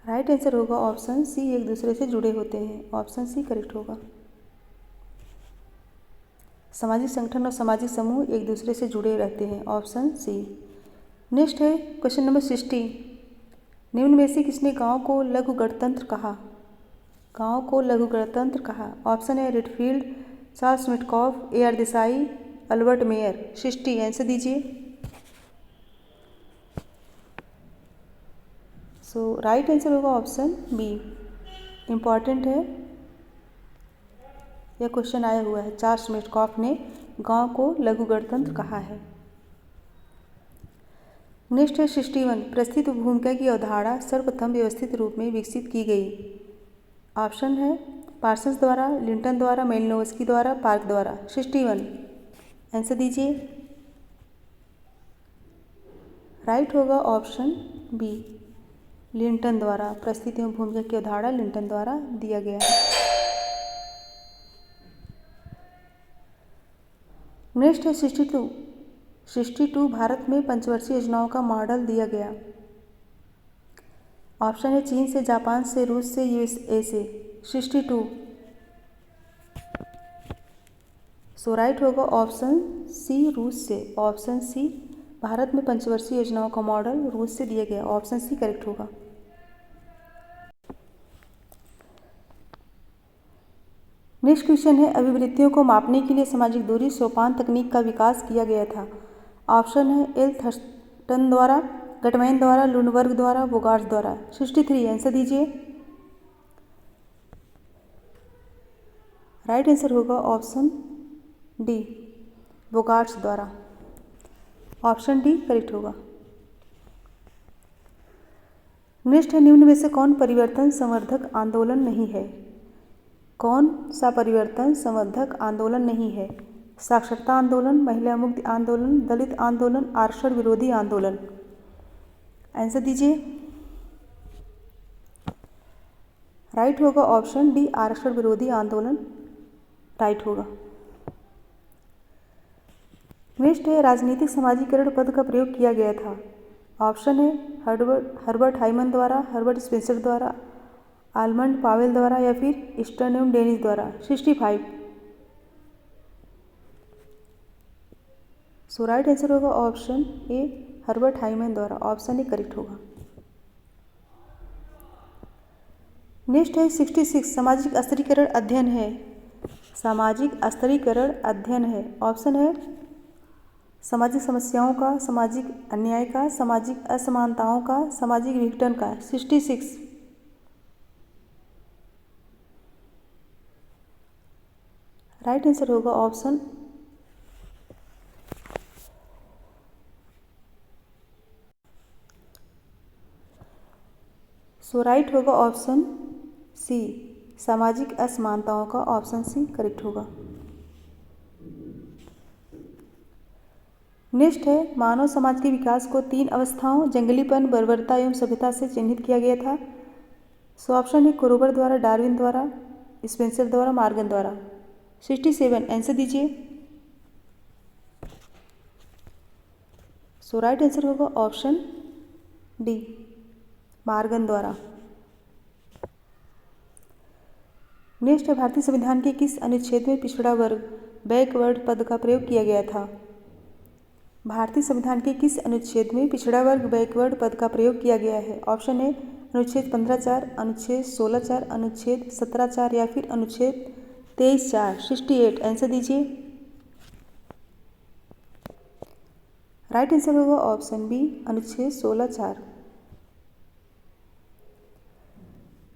राइट आंसर होगा ऑप्शन सी, एक दूसरे से जुड़े होते हैं। ऑप्शन सी करेक्ट होगा। सामाजिक संगठन और सामाजिक समूह एक दूसरे से जुड़े रहते हैं। Option C. नेक्स्ट है क्वेश्चन नंबर 60, निम्न में से किसने गांव को लघु गणतंत्र कहा? गांव को लघु गणतंत्र कहा। ऑप्शन है Redfield, Charles Metcalfe, A R Desai, Albert Mayer. 60 answer दीजिए। सो राइट आंसर होगा ऑप्शन बी। इम्पॉर्टेंट है, यह क्वेश्चन आया हुआ है। चार्ल्स मिटकॉफ ने गांव को लघु गणतंत्र कहा है। नेक्स्ट है 61, परिस्थित भूमिका की अवधारणा सर्वप्रथम व्यवस्थित रूप में विकसित की गई। ऑप्शन है पार्सन्स द्वारा, लिंटन द्वारा, मेलिनोव्स्की द्वारा, पार्क द्वारा। 61 आंसर दीजिए। राइट होगा ऑप्शन बी, लिंटन द्वारा। परिस्थिति एवं भूमिका की अवधारणा लिंटन द्वारा दिया गया है। नेक्स्ट है 62 भारत में पंचवर्षीय योजनाओं का मॉडल दिया गया। ऑप्शन है चीन से, जापान से, रूस से, यूएसए से। 62 सो राइट होगा ऑप्शन सी, रूस से। ऑप्शन सी, भारत में पंचवर्षीय योजनाओं का मॉडल रूस से दिया गया। ऑप्शन सी करेक्ट होगा। नेक्स्ट क्वेश्चन है अभिवृत्तियों को मापने के लिए सामाजिक दूरी सोपान तकनीक का विकास किया गया था। ऑप्शन है एल थर्स्टन द्वारा, गटमैन द्वारा, लुंडबर्ग द्वारा, बोगार्ट्स द्वारा। 63 आंसर दीजिए। राइट आंसर होगा ऑप्शन डी, बोगार्ट्स द्वारा। ऑप्शन डी करेक्ट होगा। नेक्स्ट है निम्न में से कौन परिवर्तन संवर्धक आंदोलन नहीं है? कौन सा परिवर्तन संवर्धक आंदोलन नहीं है? साक्षरता आंदोलन, महिला मुक्ति आंदोलन, दलित आंदोलन, आरक्षण विरोधी आंदोलन। आंसर दीजिए। राइट होगा ऑप्शन डी, आरक्षण विरोधी आंदोलन राइट होगा। नेक्स्ट है राजनीतिक समाजीकरण पद का प्रयोग किया गया था। ऑप्शन है हर्बर्ट हाइमन द्वारा, हर्बर्ट स्पेंसर द्वारा, आलमंड पावेल द्वारा, या फिर स्टर्न एवं डेनिस द्वारा। 65 सो राइट आंसर होगा ऑप्शन ए, हर्बर्ट हाइमन द्वारा। ऑप्शन ए करेक्ट होगा। नेक्स्ट है 66, सामाजिक स्तरीकरण अध्ययन है। सामाजिक स्तरीकरण अध्ययन है। ऑप्शन है सामाजिक समस्याओं का, सामाजिक अन्याय का, सामाजिक असमानताओं का, सामाजिक विघटन का। 66 राइट आंसर होगा ऑप्शन सो राइट होगा ऑप्शन सी, सामाजिक असमानताओं का। ऑप्शन सी करेक्ट होगा। नेक्स्ट है मानव समाज के विकास को 3 अवस्थाओं जंगलीपन, बर्बरता एवं सभ्यता से चिन्हित किया गया था। सो ऑप्शन है क्रोबर द्वारा, डार्विन द्वारा, स्पेंसर द्वारा, मॉर्गन द्वारा। 67 आंसर दीजिए। सो राइट आंसर होगा ऑप्शन डी, मॉर्गन द्वारा। नेक्स्ट है भारतीय संविधान के किस अनुच्छेद में पिछड़ा वर्ग, बैकवर्ड पद का प्रयोग किया गया था? भारतीय संविधान के किस अनुच्छेद में पिछड़ा वर्ग, बैकवर्ड पद का प्रयोग किया गया है? ऑप्शन है अनुच्छेद 15(4), अनुच्छेद 16(4), अनुच्छेद 17(4) या फिर अनुच्छेद 23(4). 68 आंसर दीजिए। राइट आंसर होगा ऑप्शन बी, अनुच्छेद 16(4).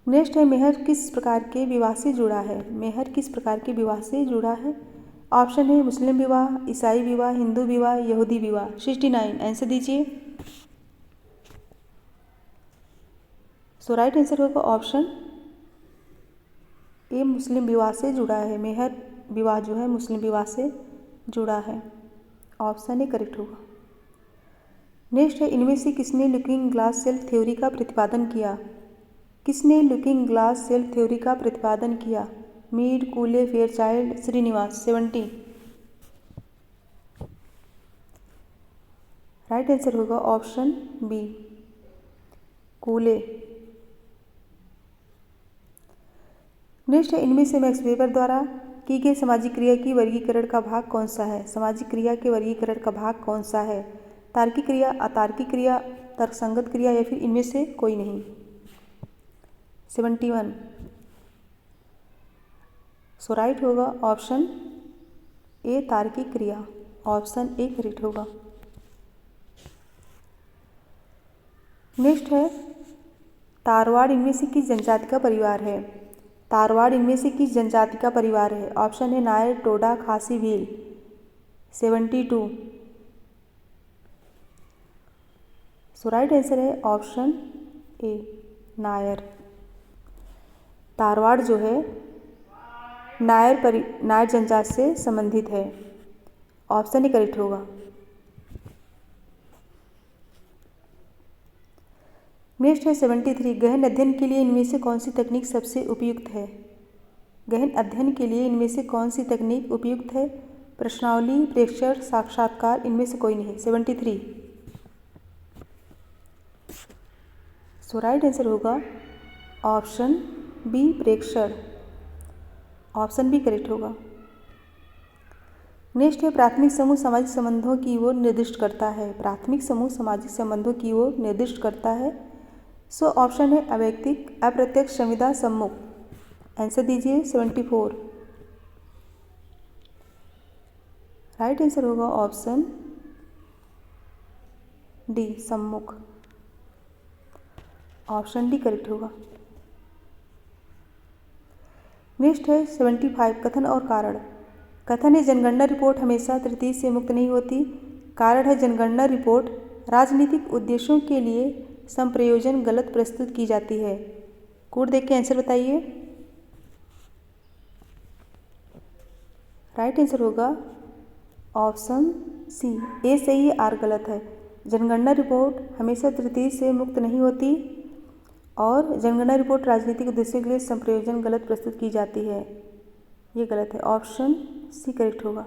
नेक्स्ट है मेहर किस प्रकार के विवाह से जुड़ा है। मेहर किस प्रकार के विवाह से जुड़ा है। ऑप्शन है मुस्लिम विवाह, ईसाई विवाह, हिंदू विवाह, यहूदी विवाह। 69 आंसर दीजिए। सो राइट आंसर होगा ऑप्शन ए, मुस्लिम विवाह से जुड़ा है। मेहर विवाह जो है मुस्लिम विवाह से जुड़ा है। ऑप्शन ए करेक्ट होगा। नेक्स्ट है इनमें से किसने लुकिंग ग्लास सेल्फ थ्योरी का प्रतिपादन किया। किसने लुकिंग ग्लास सेल्फ थ्योरी का प्रतिपादन किया। Mead, कूले, Fairchild, Srinivas. 70 right answer होगा ऑप्शन बी, कूले। नेक्स्ट है इनमें से मैक्स वेबर द्वारा की गई सामाजिक क्रिया की वर्गीकरण का भाग कौन सा है। सामाजिक क्रिया के वर्गीकरण का भाग कौन सा है। तार्किक क्रिया, अतार्किक क्रिया, तर्कसंगत क्रिया या फिर इनमें से कोई नहीं। 71 सो राइट होगा ऑप्शन ए, तार्किक क्रिया। ऑप्शन ए करेक्ट होगा। नेक्स्ट है तारवाड़ इनमें से किस जनजाति का परिवार है। तारवाड़ इनमें से किस जनजाति का परिवार है। ऑप्शन है नायर, टोडा, खासी, भील। 72 सो राइट आंसर है ऑप्शन ए, नायर। तारवाड़ जो है नायर जनजाति से संबंधित है। ऑप्शन ए करेक्ट होगा। नेक्स्ट है 73 गहन अध्ययन के लिए इनमें से कौन सी तकनीक सबसे उपयुक्त है। गहन अध्ययन के लिए इनमें से कौन सी तकनीक उपयुक्त है। प्रश्नावली, प्रेक्षण, साक्षात्कार, इनमें से कोई नहीं। 73 सो राइट आंसर होगा ऑप्शन बी, प्रेक्षण। ऑप्शन बी करेक्ट होगा। नेक्स्ट है प्राथमिक समूह सामाजिक संबंधों की ओर निर्दिष्ट करता है। प्राथमिक समूह सामाजिक संबंधों की ओर निर्दिष्ट करता है। सो ऑप्शन है अवैयक्तिक, अप्रत्यक्ष, संविदा, सम्मुख। आंसर दीजिए। 74 राइट आंसर होगा ऑप्शन डी, सम्मुख। ऑप्शन डी करेक्ट होगा। नेक्स्ट है 75 कथन और कारण। कथन है जनगणना रिपोर्ट हमेशा त्रुटि से मुक्त नहीं होती। कारण है जनगणना रिपोर्ट राजनीतिक उद्देश्यों के लिए संप्रयोजन गलत प्रस्तुत की जाती है। कोड देख के आंसर बताइए। राइट आंसर होगा ऑप्शन सी, ए सही है, आर गलत है। जनगणना रिपोर्ट हमेशा त्रुटि से मुक्त नहीं होती और जनगणना रिपोर्ट राजनीतिक उद्देश्यों के लिए संप्रयोजन गलत प्रस्तुत की जाती है, ये गलत है। ऑप्शन सी करेक्ट होगा।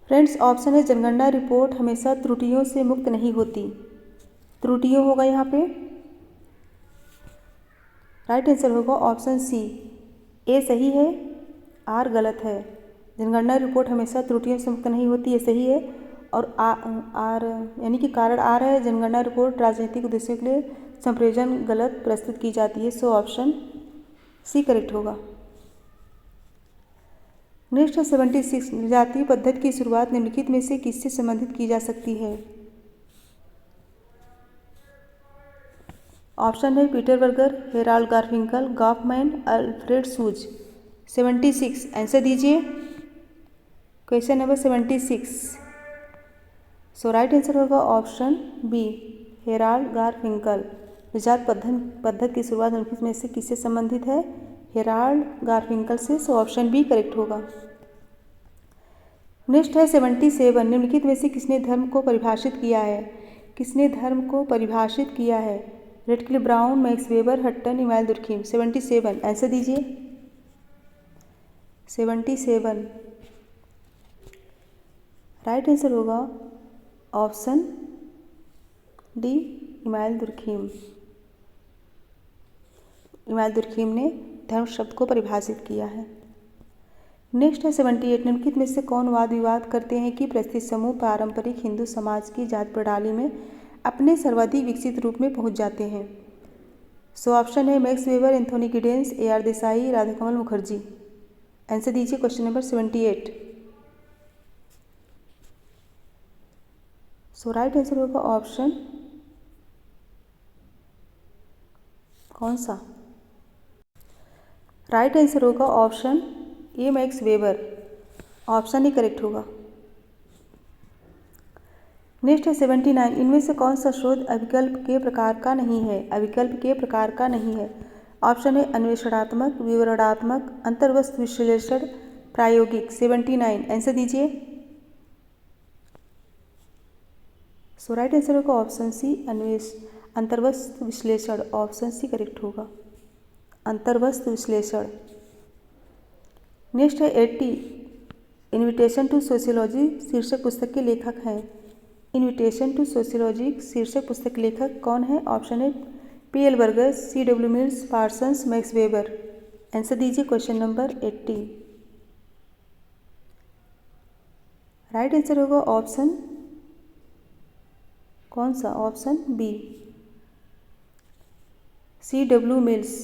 फ्रेंड्स ऑप्शन है जनगणना रिपोर्ट हमेशा त्रुटियों से मुक्त नहीं होती। त्रुटियों होगा यहाँ पे। राइट आंसर होगा ऑप्शन सी, ए सही है, आर गलत है। जनगणना रिपोर्ट हमेशा त्रुटियों से मुक्त नहीं होती, ये सही है। और आर यानी कि कारण आर है, जनगणना रिपोर्ट राजनीतिक उद्देश्यों के लिए संप्रयोजन गलत प्रस्तुत की जाती है। सो ऑप्शन सी करेक्ट होगा। नेक्स्ट है 76 निर्जातीय पद्धति की शुरुआत निम्नलिखित में से किससे संबंधित की जा सकती है। ऑप्शन है Peter Berger, Harold Garfinkel, Goffman, Alfred सूज। 76 आंसर दीजिए। Question number 76 so right answer होगा ऑप्शन बी, हेराल्ड गारफिंकल। निर्जात पद्धति की शुरुआत निम्नलिखित में से किससे संबंधित है। हेराल्ड गारफिंकल से। सो ऑप्शन बी करेक्ट होगा। नेक्स्ट है 77 निम्नलिखित में से किसने धर्म को परिभाषित किया है। किसने धर्म को परिभाषित किया है। Radcliffe Brown, Max Weber, Hutton, Emmanuel Durkheim. 77 answer दीजिए। 77 राइट आंसर होगा option D, Emmanuel Durkheim. Emmanuel Durkheim ने धर्म शब्द को परिभाषित किया है। नेक्स्ट है 78 निम्नलिखित में से कौन वाद विवाद करते हैं कि प्रस्तुत समूह पारंपरिक हिंदू समाज की जाति प्रणाली में अपने सर्वाधिक विकसित रूप में पहुंच जाते हैं। सो ऑप्शन है Max Weber, Anthony Giddens, A R Desai, Radhakamal Mukherjee. Answer दीजिए question number 78। So right answer होगा ऑप्शन कौन सा? राइट आंसर होगा option A Max Weber, option ही करेक्ट होगा। नेक्स्ट है 79, इनमें से कौन सा शोध अविकल्प के प्रकार का नहीं है? अविकल्प के प्रकार का नहीं है। ऑप्शन है अन्वेषणात्मक, विवरणात्मक, अंतर्वस्तु विश्लेषण, प्रायोगिक। 79 आंसर दीजिए। सो राइट आंसर होगा ऑप्शन सी अंतर्वस्तु विश्लेषण, ऑप्शन सी करेक्ट होगा, अंतर्वस्तु विश्लेषण। नेक्स्ट है 80, इन्विटेशन टू सोशियोलॉजी शीर्षक पुस्तक के लेखक हैं। इन्विटेशन टू सोशियोलॉजी शीर्षक पुस्तक लेखक कौन है? ऑप्शन है P L Burgess, C W Mills, Parsons, Max Weber. Answer दीजिए क्वेश्चन नंबर 80। राइट आंसर होगा ऑप्शन कौन सा? Option B C W Mills,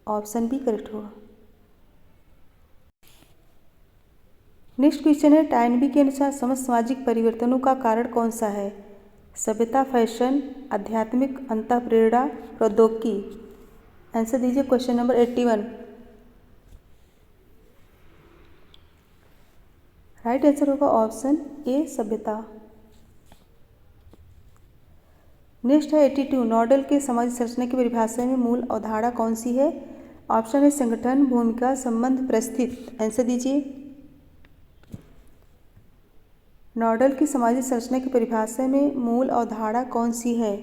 option B correct होगा। नेक्स्ट क्वेश्चन है टाइनबी के अनुसार समस्त सामाजिक परिवर्तनों का कारण कौन सा है? सभ्यता, फैशन, आध्यात्मिक, अंतःप्रेरणा, प्रौद्योगिकी। आंसर दीजिए क्वेश्चन नंबर 81। राइट आंसर होगा ऑप्शन ए सभ्यता। नेक्स्ट है 82, नॉडेल के समाज संरचना की परिभाषा में मूल अवधारणा कौन सी है? ऑप्शन है संगठन, भूमिका, संबंध, परिस्थिति। आंसर दीजिए। नॉडेल की सामाजिक संरचना की परिभाषा में मूल अवधारणा कौन सी है?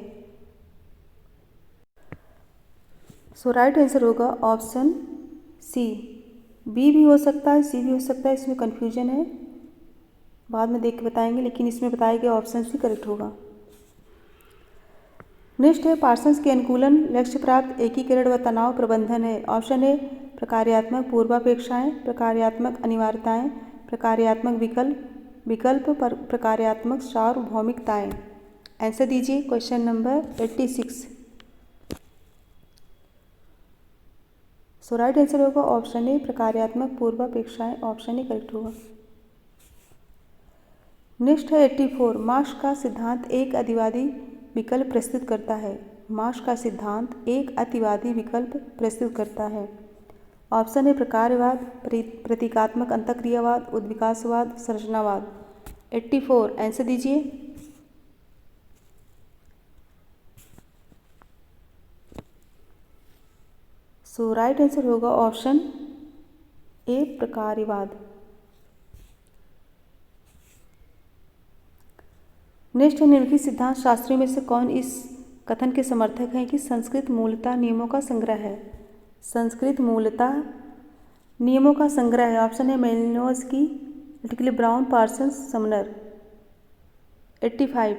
सो राइट आंसर होगा ऑप्शन सी। बी भी हो सकता है, सी भी हो सकता है, इसमें कन्फ्यूजन है, बाद में देख के बताएंगे, लेकिन इसमें बताया गया ऑप्शन सी करेक्ट होगा। नेक्स्ट है पार्सन्स के अनुकूलन, लक्ष्य प्राप्त, एकीकरण व तनाव प्रबंधन है। ऑप्शन है प्रकार्यात्मक पूर्वापेक्षाएं, प्रकार्यात्मक अनिवार्यताएं, प्रकार्यात्मक विकल्प प्रकार्यात्मक सार्वभौमिकताएं। आंसर दीजिए क्वेश्चन नंबर 86। सो राइट आंसर होगा ऑप्शन ए प्रकार्यात्मक पूर्वापेक्षाएं, ऑप्शन ए करेक्ट होगा। नेक्स्ट है 84, मार्क्स का सिद्धांत एक अतिवादी विकल्प प्रस्तुत करता है। मार्क्स का सिद्धांत एक अतिवादी विकल्प प्रस्तुत करता है। ऑप्शन है प्रकारवाद, प्रतीकात्मक अंतःक्रियावाद, उद्विकासवाद, संरचनावाद। 84 आंसर दीजिए। सो राइट आंसर होगा ऑप्शन ए प्रकारवाद। नेक्स्ट है निम्नलिखित सिद्धांत शास्त्रियों में से कौन इस कथन के समर्थक हैं कि संस्कृत मूलतः नियमों का संग्रह है? संस्कृत मूलतः नियमों का संग्रह है। ऑप्शन है मेलिनोव्स्की, लिटिल ब्राउन, पार्सन्स, समनर। 85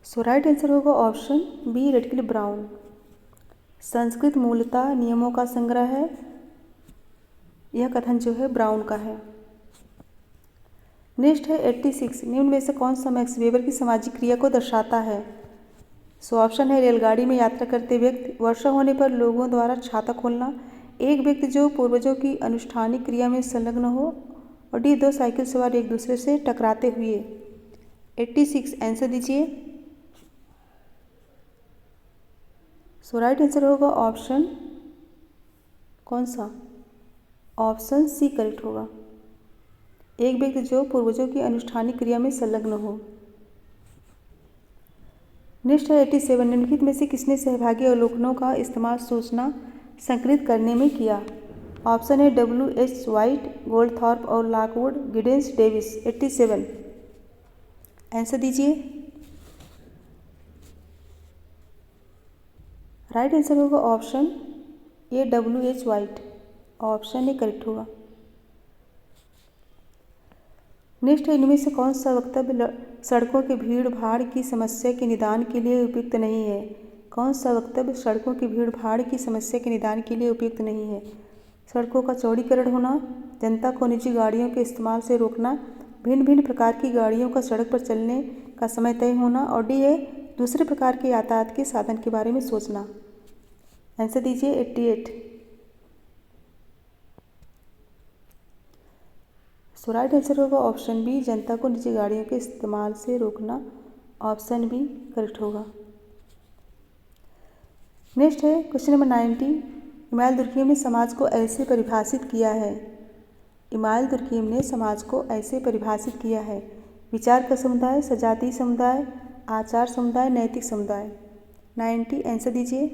सो राइट आंसर होगा option be little brown. Sanskrit मूलतः नियमों का संग्रह है, यह कथन जो है ब्राउन का है। नेक्स्ट है 86, निम्न में से कौन सा मैक्स वेबर की सामाजिक क्रिया को दर्शाता है? सो ऑप्शन है रेलगाड़ी में यात्रा करते व्यक्ति, वर्षा होने पर लोगों द्वारा छाता खोलना, एक व्यक्ति जो पूर्वजों की अनुष्ठानिक क्रिया में संलग्न हो, और डी 2 साइकिल सवार एक दूसरे से टकराते हुए। 86 आंसर दीजिए। सो राइट आंसर होगा ऑप्शन कौन सा? ऑप्शन सी करेक्ट होगा, एक व्यक्ति जो पूर्वजों की अनुष्ठानिक क्रिया में संलग्न हो। नेक्स्ट है 87, निम्नलिखित में से किसने सहभागी अवलोकनों का इस्तेमाल सूचना संकलित करने में किया? ऑप्शन है W.H. वाइट, गोल्डथॉर्प और लॉकवुड, गिडेंस, डेविस। 87 आंसर दीजिए। राइट आंसर होगा option A W.H. White, option A correct होगा। नेक्स्ट है इनमें से कौन सा वक्तव्य सड़कों के भीड़ भाड़ की समस्या के निदान के लिए उपयुक्त नहीं है? कौन सा वक्तव्य सड़कों की भीड़ भाड़ की समस्या के निदान के लिए उपयुक्त नहीं है? सड़कों का चौड़ीकरण होना, जनता को निजी गाड़ियों के इस्तेमाल से रोकना, भिन्न भिन्न प्रकार की गाड़ियों का सड़क पर चलने का समय तय होना, और डी है दूसरे प्रकार के यातायात के साधन के बारे में सोचना। आंसर दीजिए 88। सो राइट आंसर होगा ऑप्शन बी, जनता को निजी गाड़ियों के इस्तेमाल से रोकना। ऑप्शन बी करेक्ट होगा। नेक्स्ट है क्वेश्चन नंबर 90। इमाइल दुर्कheim ने समाज को ऐसे परिभाषित किया है। इमाइल दुर्कheim ने समाज को ऐसे परिभाषित किया है। विचार का समुदाय, सजातीय समुदाय, आचार समुदाय, नैतिक समुदाय। 90 आंसर दीजिए।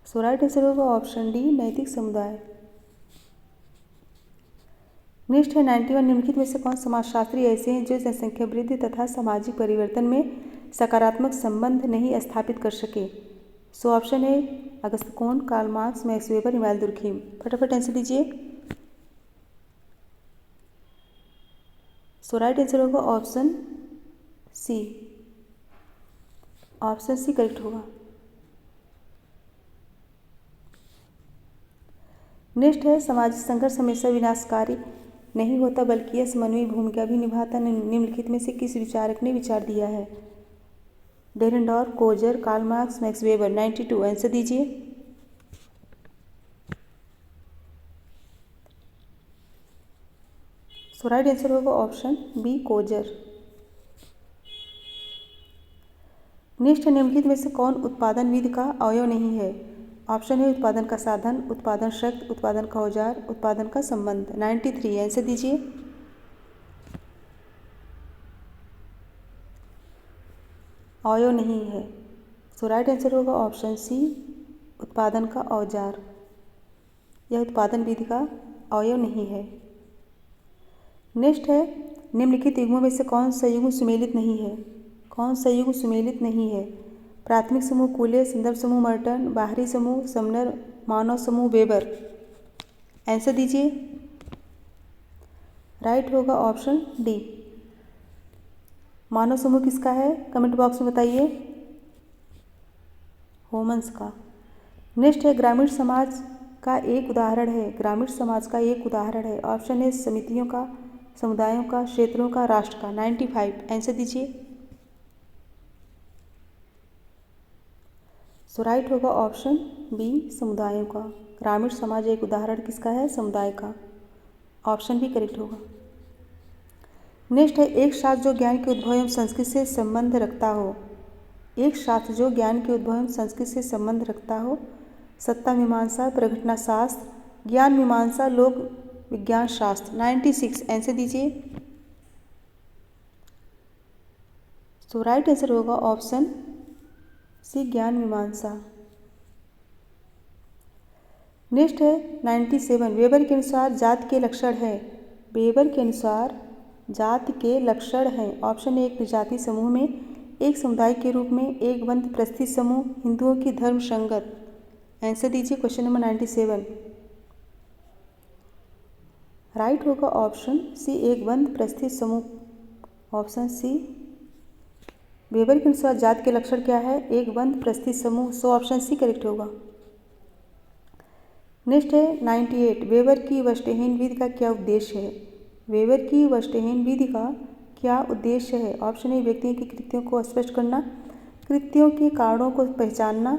सो राइट आंसर होगा ऑप्शन डी, नैतिक समुदाय। नेक्स्ट है 91। निम्नलिखित में से कौन समाजशास्त्री ऐसे हैं जो जनसंख्या वृद्धि तथा सामाजिक परिवर्तन में सकारात्मक संबंध नहीं स्थापित कर सके। सो ऑप्शन है Auguste Comte, Karl Marx, Max Weber, Emile Durkheim. फटाफट आंसर दीजिए। सो राइट आंसर होगा option C. Option C correct होगा। नेक्स्ट है सामाजिक संघर्ष हमेशा विनाशकारी नहीं होता बल्कि यह समन्वयी भूमिका भी निभाता। निम्नलिखित में से किस विचारक ने विचार दिया है। Dahrendorf, Coser, Karl Marx, Max Weber. 92 answer दीजिए। सो राइट आंसर होगा ऑप्शन बी, कोजर। नेक्स्ट है निम्नलिखित में से कौन उत्पादन विधि का अवयव नहीं है। ऑप्शन है उत्पादन का साधन, उत्पादन शक्ति, उत्पादन का औजार, उत्पादन का संबंध। 93 आंसर दीजिए। अवयव नहीं है। सो राइट आंसर होगा ऑप्शन सी, उत्पादन का औजार। यह उत्पादन विधि का अवयव नहीं है। नेक्स्ट है निम्नलिखित युग्मों में से कौन सा युग्म सुमेलित नहीं है। कौन सा युग्म सुमेलित नहीं है। प्राथमिक समूह कूले, संदर्भ समूह मर्टन, बाहरी समूह समनर, मानव समूह वेबर। आंसर दीजिए। राइट होगा ऑप्शन डी। मानव समूह किसका है, कमेंट बॉक्स में बताइए। होमन्स का। नेक्स्ट है ग्रामीण समाज का एक उदाहरण है। ग्रामीण समाज का एक उदाहरण है। ऑप्शन है समितियों का, समुदायों का, क्षेत्रों का, राष्ट्र का। 95 आंसर दीजिए। सो राइट होगा ऑप्शन बी, समुदायों का। ग्रामीण समाज एक उदाहरण किसका है, समुदाय का। ऑप्शन बी करेक्ट होगा। नेक्स्ट है एक शास्त्र जो ज्ञान के उद्भव एवं संस्कृति से संबंध रखता हो। एक शास्त्र जो ज्ञान के उद्भव एवं संस्कृति से संबंध रखता हो। सत्ता मीमांसा, प्रघटना शास्त्र, ज्ञान मीमांसा, लोक विज्ञान शास्त्र। 96 आंसर दीजिए। सो राइट आंसर होगा ऑप्शन सी, ज्ञान मीमांसा। नेक्स्ट है 97। वेबर के अनुसार जाति के लक्षण है। वेबर के अनुसार जाति के लक्षण हैं। ऑप्शन है एक जाति समूह में, एक समुदाय के रूप में, एक बंध परिस्थिति समूह, हिंदुओं की धर्म संगत। आंसर दीजिए क्वेश्चन नंबर 97। राइट होगा ऑप्शन सी, एक बंध परिस्थिति समूह। Option C. वेबर के अनुसार जाति के लक्षण क्या है, एक बंध परिस्थिति समूह। सो ऑप्शन सी करेक्ट होगा। नेक्स्ट है 98। वेबर की वस्तुहीन विधि का क्या उद्देश्य है। वेबर की वस्तुहीन विधि का क्या उद्देश्य है। ऑप्शन ए व्यक्तियों की कृतियों को स्पष्ट करना, कृतियों के कारणों को पहचानना,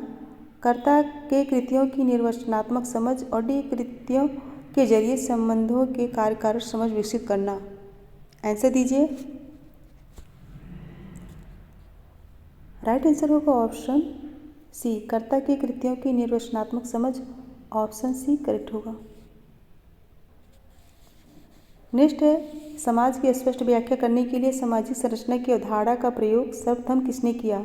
कर्ता के कृतियों की निर्वचनात्मक समझ, और डी कृतियों के जरिए संबंधों के कार्यकारक समझ विकसित करना। आंसर दीजिए। राइट आंसर होगा ऑप्शन सी, कर्ता के कृतियों की निर्वचनात्मक समझ। ऑप्शन सी करेक्ट होगा। नेक्स्ट है समाज की स्पष्ट व्याख्या करने के लिए सामाजिक संरचना की अवधारणा का प्रयोग सर्वप्रथम किसने किया।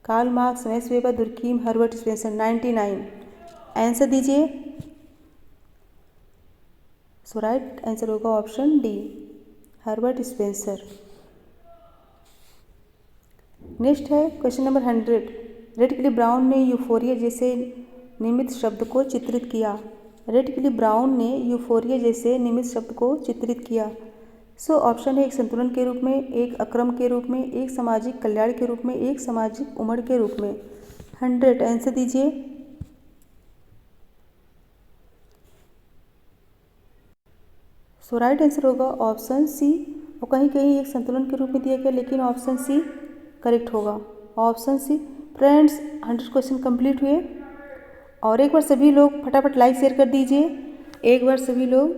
Karl Marx, Max Weber, Durkheim, Herbert Spencer. 99 answer दीजिए। सो राइट आंसर होगा option D, Herbert Spencer. Next है question number 100। Radcliffe Brown ने यूफोरिया जैसे निमित्त शब्द को चित्रित किया। रेड क्लिफ ब्राउन ने यूफोरिया जैसे निमित्त शब्द को चित्रित किया। सो ऑप्शन है एक संतुलन के रूप में, एक अक्रम के रूप में, एक सामाजिक कल्याण के रूप में, एक सामाजिक उमड़ के रूप में। 100 आंसर दीजिए। सो राइट आंसर होगा ऑप्शन सी, और कहीं कहीं एक संतुलन के रूप में दिया गया, लेकिन ऑप्शन सी करेक्ट होगा। Option C. Friends 100 question complete हुए, और एक बार सभी लोग फटाफट लाइक शेयर कर दीजिए। एक बार सभी लोग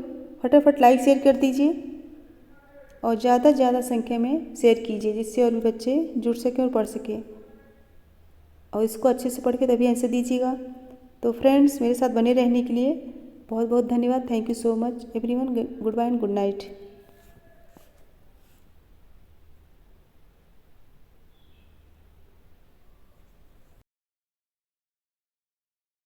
फटाफट लाइक शेयर कर दीजिए और ज़्यादा से ज़्यादा संख्या में शेयर कीजिए, जिससे और भी बच्चे जुड़ सकें और पढ़ सकें। और इसको अच्छे से पढ़ के तभी आंसर दीजिएगा। तो फ्रेंड्स, मेरे साथ बने रहने के लिए बहुत बहुत धन्यवाद। Thank you so much everyone. Good bye and good night.